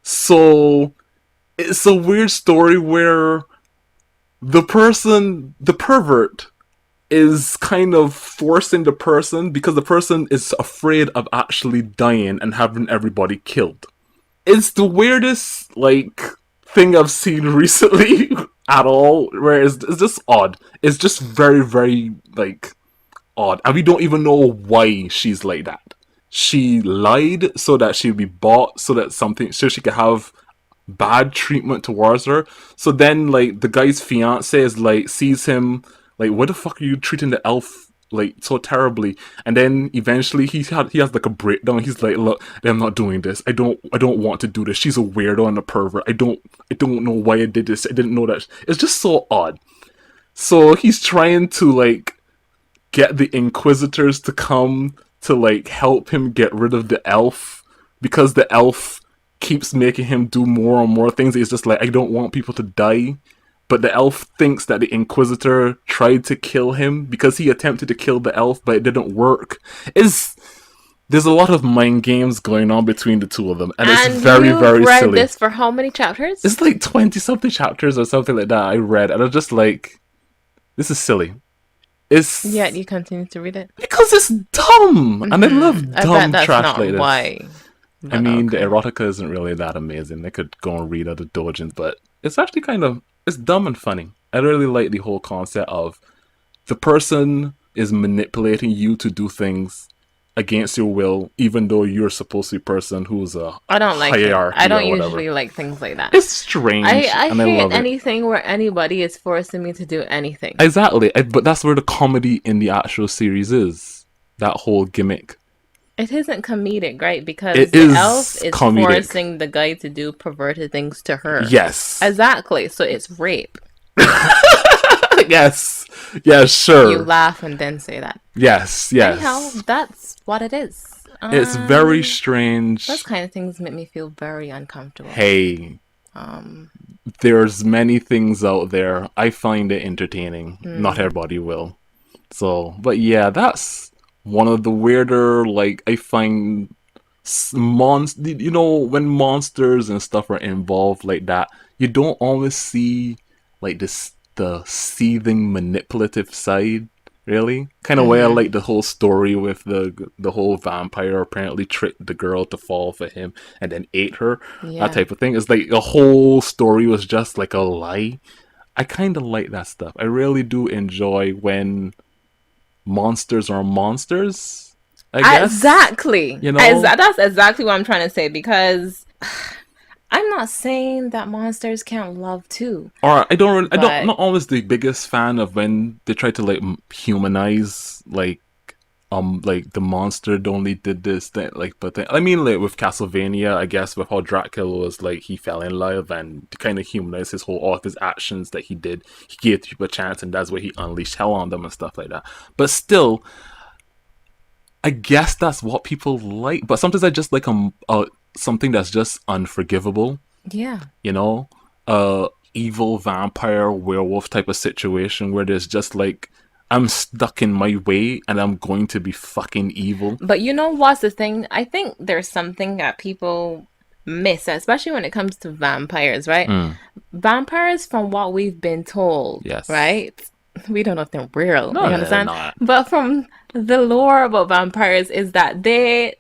So it's a weird story where the pervert, is kind of forcing the person because the person is afraid of actually dying and having everybody killed. It's the weirdest, like, thing I've seen recently at all, where it's just odd. It's just very, very, like, odd. And we don't even know why she's like that. She lied so that she'd be bought, so she could have bad treatment towards her. So then, like, the guy's fiance is like, sees him, like, what the fuck are you treating the elf like so terribly? And then eventually he has like a breakdown. He's like, look, I'm not doing this. I don't want to do this. She's a weirdo and a pervert. I don't know why I did this. I didn't know that. It's just so odd. So he's trying to, like, get the Inquisitors to come to, like, help him get rid of the elf, because the elf keeps making him do more and more things. He's just like, I don't want people to die. But the elf thinks that the Inquisitor tried to kill him because he attempted to kill the elf, but it didn't work. There's a lot of mind games going on between the two of them, and it's very, very read silly. This for how many chapters? It's like 20-something chapters or something like that I read, and I was just like, this is silly. Yet you continue to read it? Because it's dumb! And I love dumb trash like this. Why. I mean, the erotica isn't really that amazing. They could go and read other dojins, but it's actually it's dumb and funny. I really like the whole concept of the person is manipulating you to do things against your will, even though you're supposed to be a person who's a hierarchy. I don't usually like things like that. It's strange. I hate anything where anybody is forcing me to do anything. Exactly. But that's where the comedy in the actual series is. That whole gimmick. It isn't comedic, right? Because the elf is forcing the guy to do perverted things to her. Yes. Exactly. So it's rape. Yes. Yeah, sure. You laugh and then say that. Yes. Anyhow, that's what it is. It's very strange. Those kind of things make me feel very uncomfortable. Hey. There's many things out there. I find it entertaining. Not everybody will. So, but yeah, that's one of the weirder, like, I find when monsters and stuff are involved like that, you don't always see, like, the seething manipulative side, really. Kind of way I like the whole story with the whole vampire apparently tricked the girl to fall for him and then ate her. Yeah. That type of thing. It's like the whole story was just like a lie. I kind of like that stuff. I really do enjoy when monsters are monsters, I guess. Exactly. That's exactly what I'm trying to say, because I'm not saying that monsters can't love too. Or I'm not always the biggest fan of when they try to, like, humanize, like the monster only did this thing, like, but then, I mean, like, with Castlevania, I guess, with how Dracula was, like, he fell in love and to kind of humanize all of his actions that he did, he gave people a chance, and that's where he unleashed hell on them and stuff like that. But still, I guess that's what people like. But sometimes I just like something that's just unforgivable. Yeah. Evil vampire werewolf type of situation where there's just, like, I'm stuck in my way and I'm going to be fucking evil. But you know what's the thing? I think there's something that people miss, especially when it comes to vampires, right? Vampires, from what we've been told, yes, right? We don't know if they're real, you understand? But from the lore about vampires is that they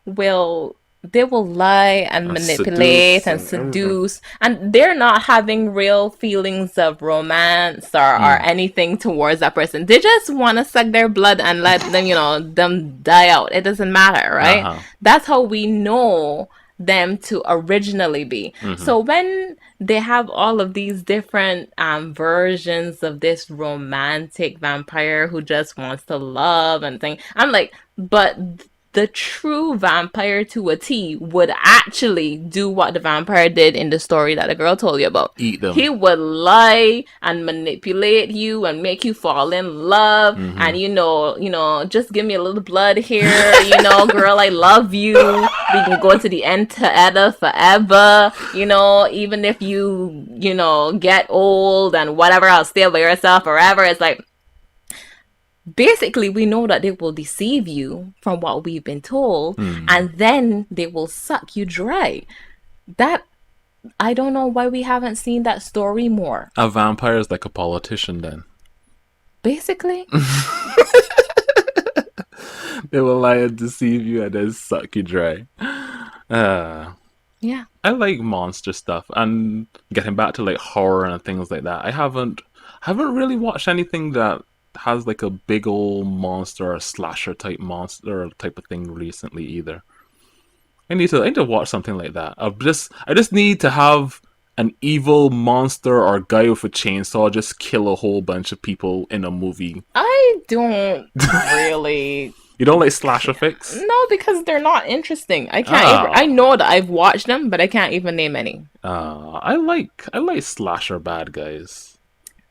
will lie and manipulate and seduce, and they're not having real feelings of romance or anything towards that person. They just want to suck their blood and let them, them die out. It doesn't matter, right? That's how we know them to originally be. So when they have all of these different versions of this romantic vampire who just wants to love and thing, I'm like, but the true vampire to a T would actually do what the vampire did in the story that the girl told you about. Eat them. He would lie and manipulate you and make you fall in love. Mm-hmm. And just give me a little blood here. Girl, I love you. We can go to the end together forever. Even if you get old and whatever, I'll stay by yourself forever. It's like, basically, we know that they will deceive you from what we've been told, and then they will suck you dry. That, I don't know why we haven't seen that story more. A vampire is like a politician then. Basically. They will lie and deceive you and then suck you dry. Yeah. I like monster stuff, and getting back to like horror and things like that. I haven't really watched anything that has like a big old monster or slasher type monster type of thing recently either. I need to watch something like that. I just need to have an evil monster or guy with a chainsaw just kill a whole bunch of people in a movie. I don't really. You don't like slasher flicks? No, because they're not interesting. I can't. I know that I've watched them, but I can't even name any. I like slasher bad guys.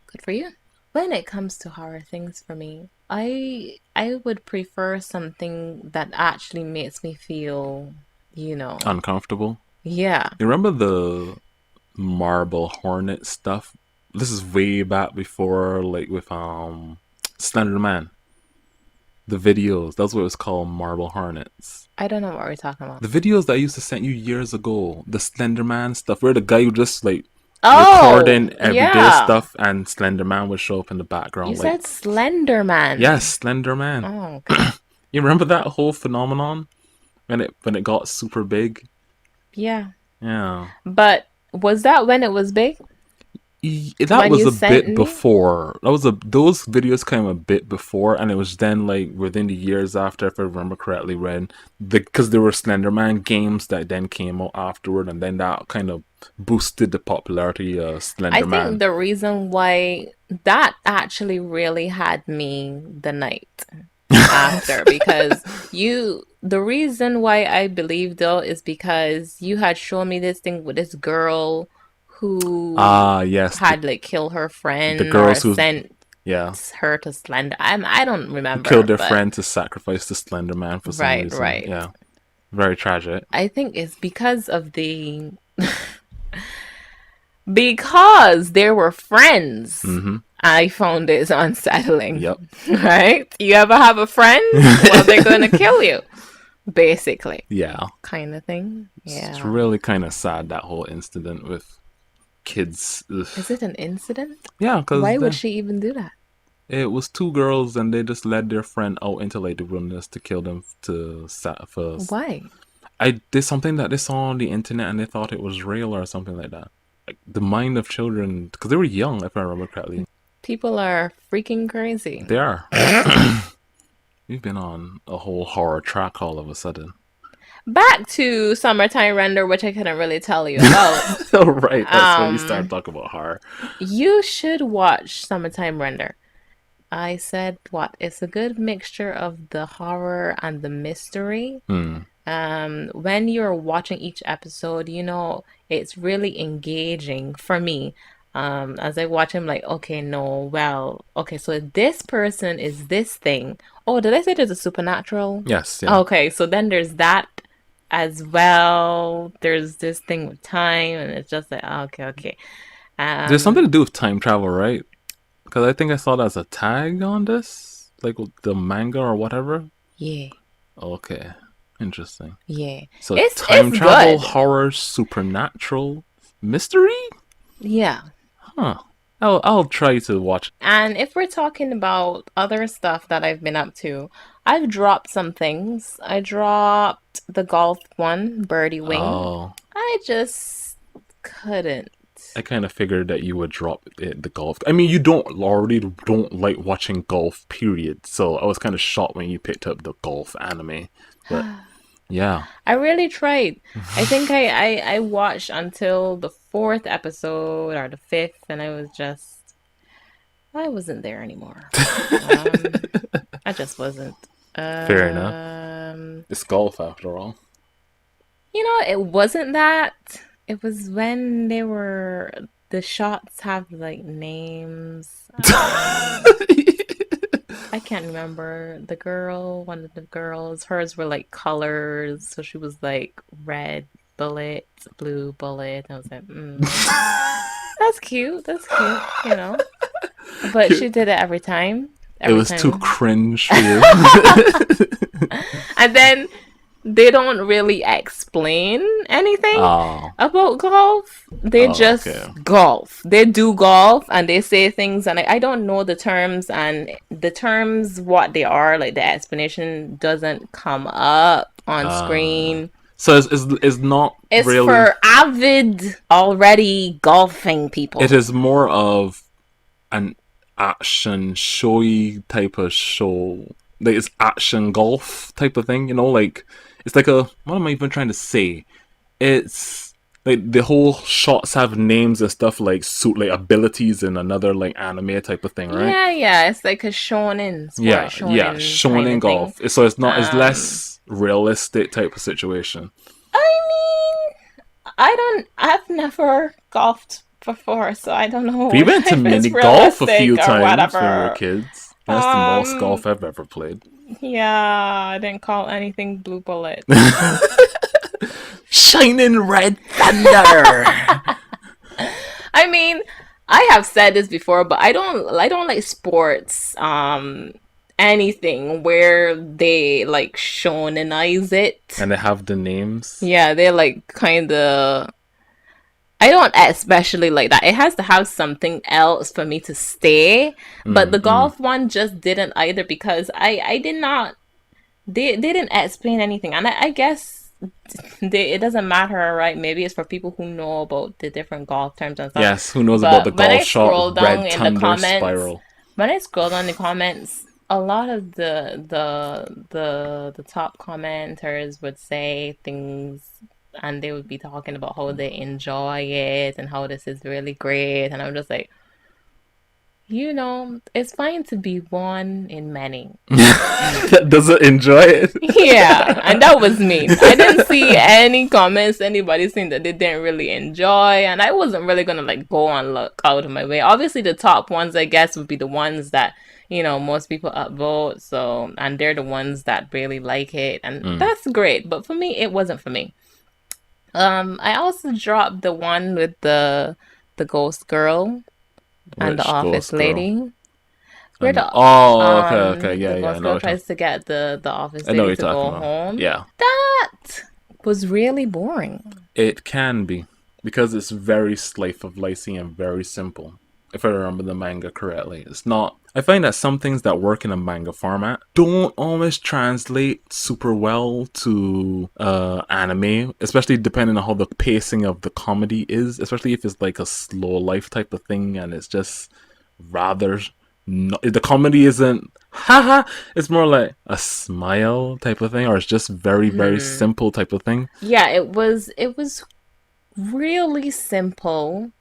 Good for you. When it comes to horror things for me, I would prefer something that actually makes me feel, uncomfortable. Yeah. You remember the Marble Hornet stuff? This is way back before, like with Slender Man. The videos, that's what it was called, Marble Hornets. I don't know what we're talking about. The videos that I used to send you years ago, the Slender Man stuff, where the guy would just like recording everyday stuff, and Slender Man would show up in the background. You said Slender Man. Yes, Slender Man. Oh, okay. You remember that whole phenomenon when it got super big? Yeah. Yeah. But was that when it was big? That was a bit before. Those videos came a bit before, and it was then like within the years after, if I remember correctly, because there were Slenderman games that then came out afterward, and then that kind of boosted the popularity of Slenderman. I think the reason why that actually really had me the night after, because the reason why I believe though is because you had shown me this thing with this girl who had like killed her friend, the girls who sent her to Slender. I don't remember. Killed their friend to sacrifice the Slender Man for some reason. Right. Yeah, very tragic. I think it's because of the because they were friends. Mm-hmm. I found it unsettling. Yep. Right? You ever have a friend? Well, they're gonna kill you. Basically. Yeah. Kind of thing. Yeah. It's really kind of sad, that whole incident with kids. Ugh. Is it an incident? Yeah, because why would she even do that? It was two girls, and they just led their friend out into like the wilderness to kill them for. Why? I did something that they saw on the internet, and they thought it was real or something like that. Like the mind of children, because they were young, if I remember correctly. People are freaking crazy. They are. We've been on a whole horror track all of a sudden. Back to Summertime Render, which I couldn't really tell you about. Oh, right. That's when you start talking about horror. You should watch Summertime Render. I said what? It's a good mixture of the horror and the mystery. When you're watching each episode, it's really engaging for me. As I watch him, like, okay, so this person is this thing. Oh, did I say there's a supernatural? Yes. Yeah. Okay, so then there's that as well. There's this thing with time, and it's just like, okay. There's something to do with time travel, right? Because I think I saw that as a tag on this, like the manga or whatever. Yeah. Okay. Interesting. Yeah. So it's time travel, horror, supernatural, mystery. Yeah. Huh. I'll try to watch. And if we're talking about other stuff that I've been up to, I've dropped some things. I dropped the golf one, Birdie Wing. Oh. I just couldn't. I kind of figured that you would drop the golf. I mean, you don't like watching golf, period. So I was kind of shocked when you picked up the golf anime. But yeah. I really tried. I think I watched until the 4th episode or the 5th, and I wasn't there anymore. I just wasn't. Fair enough. It's golf after all. It wasn't that. It was when the shots have like names. I can't remember one of the girls. Hers were like colors, so she was like red bullet, blue bullet. I was like, that's cute. That's cute. But she did it every time. It was too cringe for you. And then they don't really explain anything about golf. They just golf. They do golf and they say things, and I don't know the terms, and the terms, what they are, like the explanation doesn't come up on screen. So it's not it's really... for avid, already golfing people. It is more of an action showy type of show. Like, it's action golf type of thing, like... It's like what am I even trying to say? It's like the whole shots have names and stuff like suit like abilities in another like anime type of thing, right? Yeah. It's like a shonen sport. Shonen golf. So it's not, it's less realistic type of situation. I've never golfed before, so I don't know. We went to mini golf a few times when we were kids. That's the most golf I've ever played. Yeah, I didn't call anything blue bullet. Shining red thunder. I mean, I have said this before, but I don't like sports, anything where they like shonenize it. And they have the names. Yeah, they're like kind of... I don't especially like that. It has to have something else for me to stay. But the golf one just didn't either, because I did not... They didn't explain anything. And I guess it doesn't matter, right? Maybe it's for people who know about the different golf terms and stuff. Yes, who knows about the golf shot, red thunder spiral. When I scroll down the comments, a lot of the top commenters would say things... And they would be talking about how they enjoy it and how this is really great. And I'm just like, it's fine to be one in many. That doesn't enjoy it. Yeah, and that was me. I didn't see any comments, anybody saying that they didn't really enjoy. And I wasn't really going to like go and look out of my way. Obviously, the top ones, I guess, would be the ones that, most people upvote. So, and they're the ones that really like it. And that's great. But for me, it wasn't for me. I also dropped the one with the ghost girl and the office lady. Okay, yeah. The ghost girl tries to get the office lady to go home. Yeah. That was really boring. It can be, because it's very slice of lifey and very simple. If I remember the manga correctly, it's not... I find that some things that work in a manga format don't always translate super well to anime, especially depending on how the pacing of the comedy is, especially if it's like a slow life type of thing and it's just rather... the comedy isn't haha, it's more like a smile type of thing, or it's just very, very simple type of thing. Yeah, it was really simple.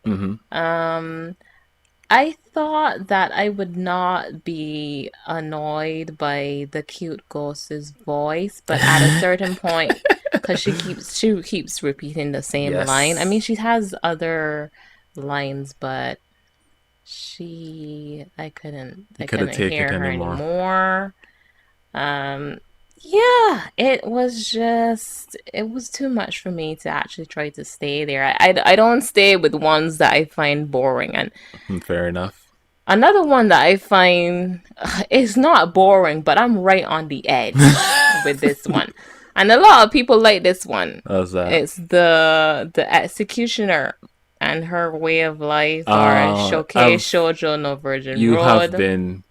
I thought that I would not be annoyed by the cute ghost's voice, but at a certain point, because she keeps repeating the same line. I mean, she has other lines, but I couldn't hear her anymore. Yeah, it was too much for me to actually try to stay there. I don't stay with ones that I find boring. And fair enough. Another one that I find is not boring, but I'm right on the edge with this one. And a lot of people like this one. How's that? It's the executioner and her way of life, or Showcase Shoujo no Virgin Road. You have been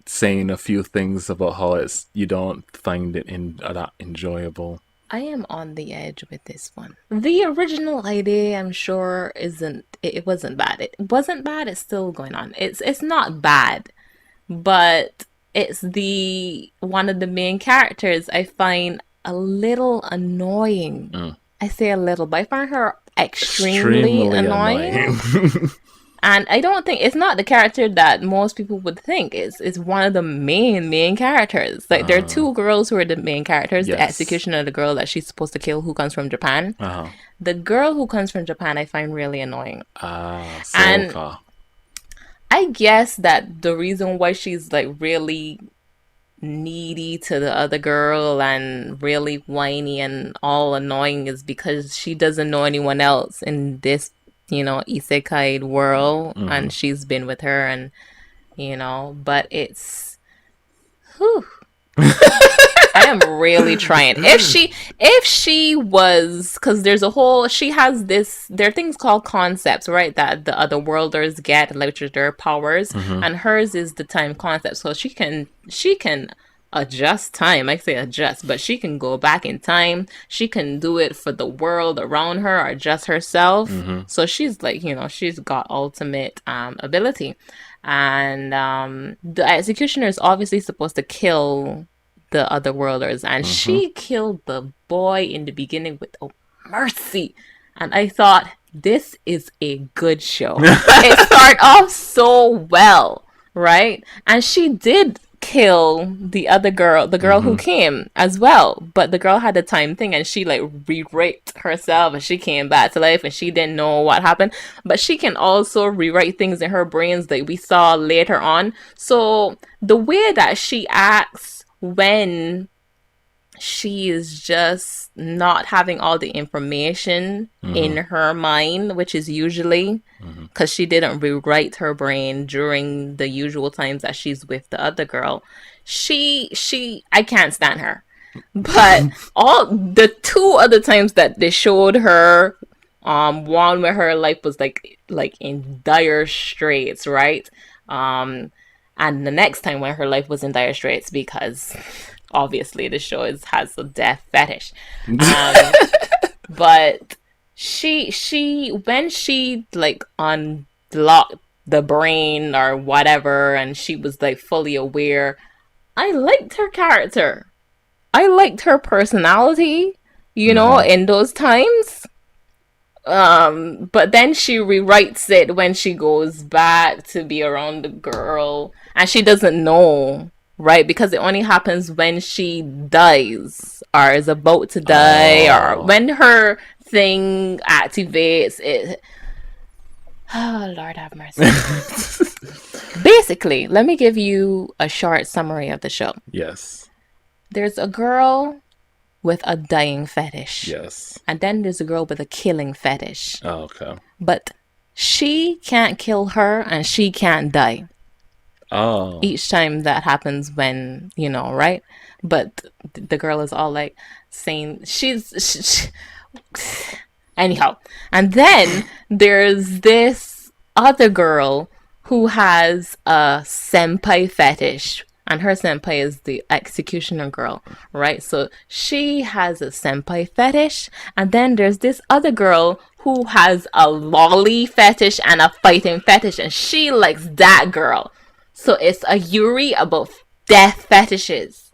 saying a few things about how you don't find it that enjoyable. I am on the edge with this one. The original idea, I'm sure, it wasn't bad. It wasn't bad. It's still going on. It's not bad, but it's one of the main characters I find a little annoying. I say a little, but I find her extremely annoying. And I don't think it's not the character that most people would think. It's one of the main characters. Like there are two girls who are the main characters. Yes. The executioner, the girl that she's supposed to kill, who comes from Japan. The girl who comes from Japan, I find really annoying. And I guess that the reason why she's like really needy to the other girl and really whiny and all annoying is because she doesn't know anyone else in this, isekai world, and she's been with her, and but it's whew. I am really trying. If she was, because there are things called concepts, right, that the other worlders get, like their powers, and hers is the time concept. So she can adjust time. I say adjust, but she can go back in time. She can do it for the world around her, or adjust herself. So she's like, she's got ultimate ability. And the executioner is obviously supposed to kill the other worlders, and she killed the boy in the beginning with mercy. And I thought, this is a good show. It started off so well, right? And she did kill the other girl, the girl who came as well, but the girl had a time thing, and she like rewrote herself, and she came back to life, and she didn't know what happened. But she can also rewrite things in her brains that we saw later on. So the way that she acts when she is just not having all the information in her mind, which is usually because she didn't rewrite her brain during the usual times that she's with the other girl. I can't stand her. But all the two other times that they showed her, one where her life was like in dire straits, right? And the next time when her life was in dire straits, because obviously the show has a death fetish. But when she like unlocked the brain or whatever, and she was like fully aware, I liked her character. I liked her personality, in those times. But then she rewrites it when she goes back to be around the girl, and she doesn't know, right? Because it only happens when she dies or is about to die, or when her thing activates it. Oh, Lord have mercy. Basically, let me give you a short summary of the show. Yes. There's a girl with a dying fetish. Yes. And then there's a girl with a killing fetish. Oh, okay. But she can't kill her, and she can't die. Oh. Each time that happens when, right? But the girl is all like saying anyhow. And then there's this other girl who has a senpai fetish. And her senpai is the executioner girl, right? So she has a senpai fetish. And then there's this other girl who has a lolly fetish and a fighting fetish. And she likes that girl. So it's a Yuri about death fetishes.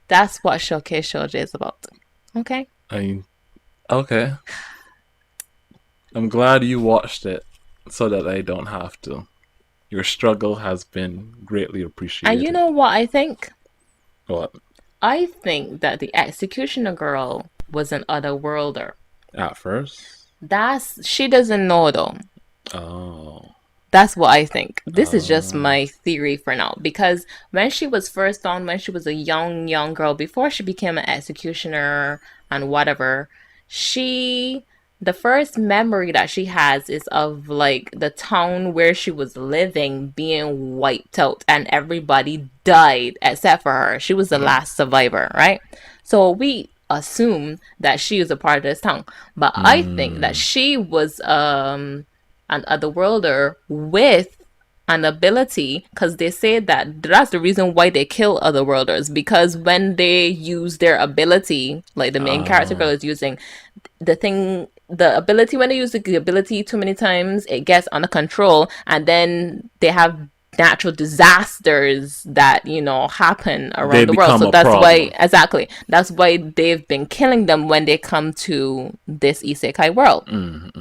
That's what Showcase Shoujo is about. Okay? Okay. I'm glad you watched it so that I don't have to. Your struggle has been greatly appreciated. And you know what I think? What? I think that the executioner girl was an otherworlder. At first? She doesn't know though. Oh. That's what I think. This is just my theory for now. Because when she was first on, when she was a young girl, before she became an executioner and whatever, the first memory that she has is of like the town where she was living being wiped out, and everybody died except for her. She was the last survivor, right? So we assume that she is a part of this town. But I think that she was an otherworlder with an ability, because they say that that's the reason why they kill otherworlders, because when they use their ability, like the main character girl is using the ability, when they use the ability too many times, it gets under control, and then they have natural disasters that happen They around the world. become So a that's why, problem. exactly, that's why they've been killing them when they come to this isekai world,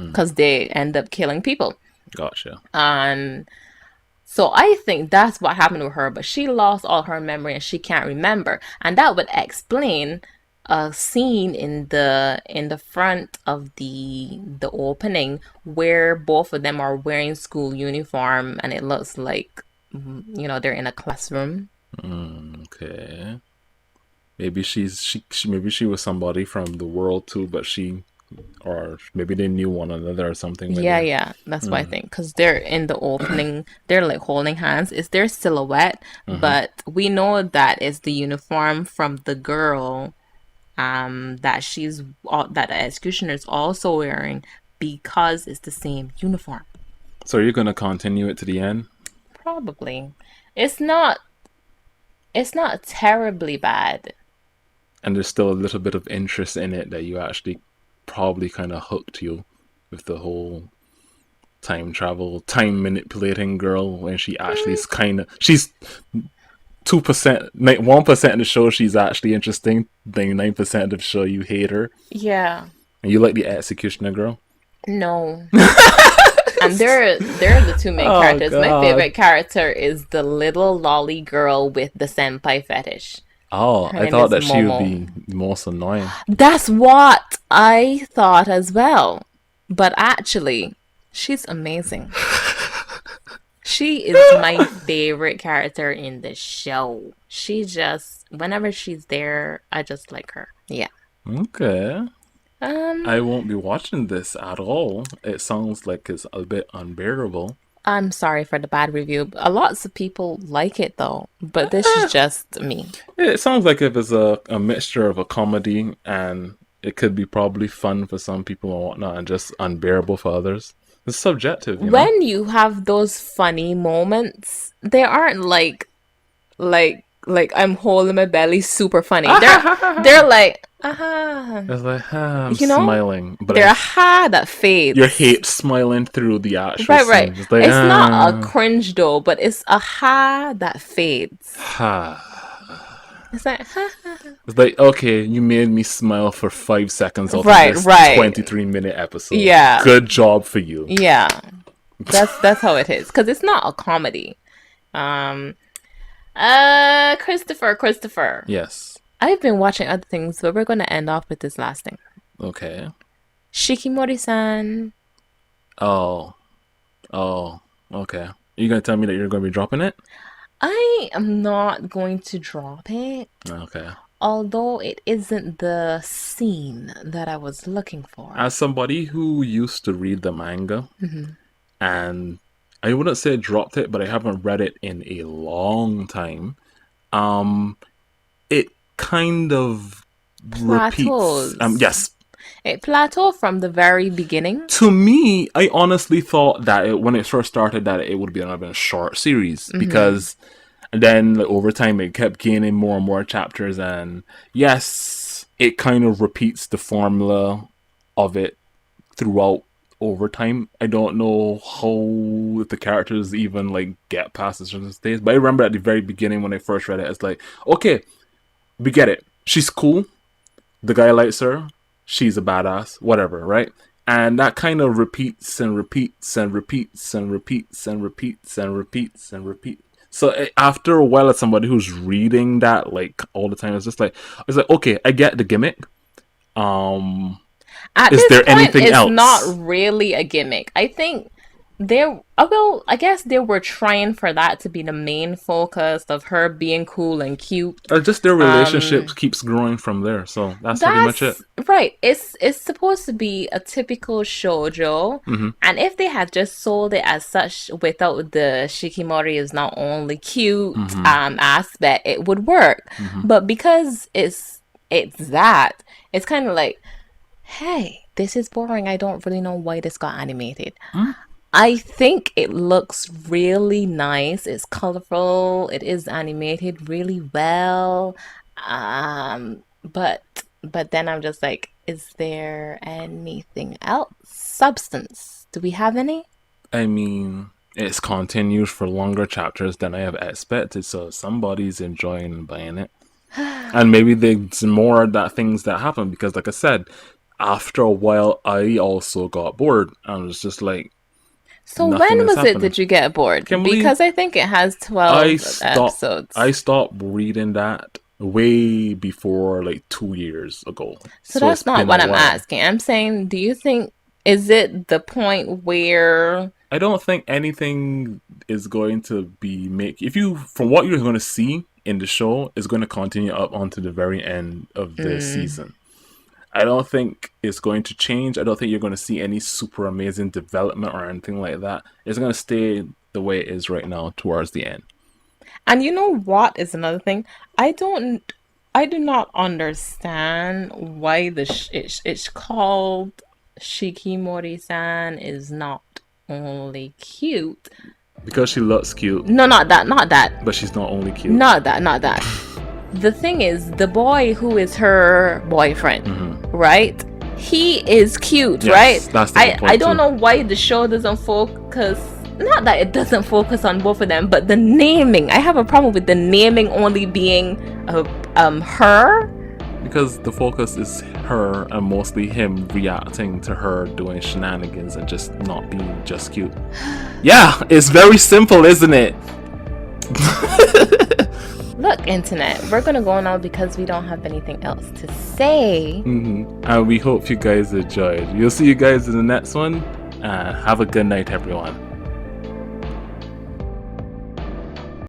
because they end up killing people. Gotcha. And so I think that's what happened with her, but she lost all her memory and she can't remember. And that would explain a scene in the front of the opening where both of them are wearing school uniform and it looks like they're in a classroom. Okay. Maybe maybe she was somebody from the world too, but or maybe they knew one another or something like Yeah, that. yeah, that's what I think. Because they're in the opening, they're like holding hands. It's their silhouette, but we know that it's the uniform from the girl that the executioner is also wearing, because it's the same uniform. So you're gonna continue it to the end? Probably. It's not terribly bad. And there's still a little bit of interest in it that you actually probably kind of hooked you with the whole time travel, time manipulating girl when she actually is she's 2%, 1% of the show she's actually interesting. 99% of the show you hate her. Yeah. And you like the executioner girl. No. And they're the two main Oh characters. My god. favorite character is the little lolly girl with the senpai fetish. Oh, Her I name thought is that she would be Momo. the most annoying. That's what I thought as well. But actually, she's amazing. She is my favorite character in the show. She just, whenever she's there, I just like her. Yeah. Okay. Um, I won't be watching this at all. It sounds like it's a bit unbearable. I'm sorry for the bad review. A lots of people like it though, but this is just me. It sounds like if it's a mixture of a comedy and it could be probably fun for some people and whatnot and just unbearable for others. It's subjective, you know? When you have those funny moments, they aren't like I'm holding my belly super funny. They're like It's like, I'm you know, smiling, but they're a ha that your fades. hate smiling through the actual Right, right. scene. It's like, It's not a cringe though, but it's a ha that fades. It's like ha. It's like, okay, you made me smile for 5 seconds out of Right, this right. 23-minute episode. Yeah, Good job for you. yeah. That's how it is, because it's not a comedy. Um, Christopher. Yes. I've been watching other things, but we're gonna end off with this last thing. Okay. Shikimori-san. Oh. Oh. Okay. Are you gonna tell me that you're gonna be dropping it? I am not going to drop it, Okay. although it isn't the scene that I was looking for. As somebody who used to read the manga, and I wouldn't say dropped it, but I haven't read it in a long time. It kind of repeats. Plateaus. Yes. It plateaued from the very beginning. To me, I honestly thought that when it first started, that it would be another short series because then over time it kept gaining more and more chapters, and yes, it kind of repeats the formula of it throughout over time. I don't know how the characters even like get past the certain stage, but I remember at the very beginning when I first read it, it's like, okay, we get it. She's cool. The guy likes her. She's a badass. Whatever, right? And that kind of repeats and repeats and repeats and repeats and repeats and repeats and repeats. So after a while, as somebody who's reading that like all the time, it's like okay, I get the gimmick. At Is this there point, anything it's else? not really a gimmick. I think I guess they were trying for that to be the main focus of her being cool and cute. Just their relationship keeps growing from there, so that's pretty much it. That's right. It's supposed to be a typical shoujo, and if they had just sold it as such without the Shikimori is not only cute aspect, it would work. But because it's it's kind of like, hey, this is boring. I don't really know why this got animated. I think it looks really nice. It's colorful. It is animated really well. But then I'm just like, is there anything else? Substance? Do we have any? I mean, it's continued for longer chapters than I have expected, so somebody's enjoying and buying it. And maybe there's more that things that happen, because like I said, after a while I also got bored and was just like, so when was it that you get bored? Kimberly, because I think it has 12 episodes. I stopped reading that way before like 2 years ago. So that's not what I'm asking. I'm saying, do you think, is it the point where... I don't think anything is going to be from what you're going to see in the show, is going to continue up onto the very end of the season. I don't think it's going to change. I don't think you're going to see any super amazing development or anything like that. It's going to stay the way it is right now towards the end. And you know what is another thing? I do not understand why it's called Shikimori-san is not only cute. Because she looks cute. No, not that. But she's not only cute. Not that. The thing is, the boy who is her boyfriend, right? He is cute, right? That's the point I don't know why the show doesn't focus. Not that it doesn't focus on both of them, but the naming. I have a problem with the naming only being her. Because the focus is her and mostly him reacting to her doing shenanigans and just not being just cute. Yeah, it's very simple, isn't it? Look, internet, we're gonna go now because we don't have anything else to say. And we hope you guys enjoyed. We'll see you guys in the next one. Have a good night, everyone.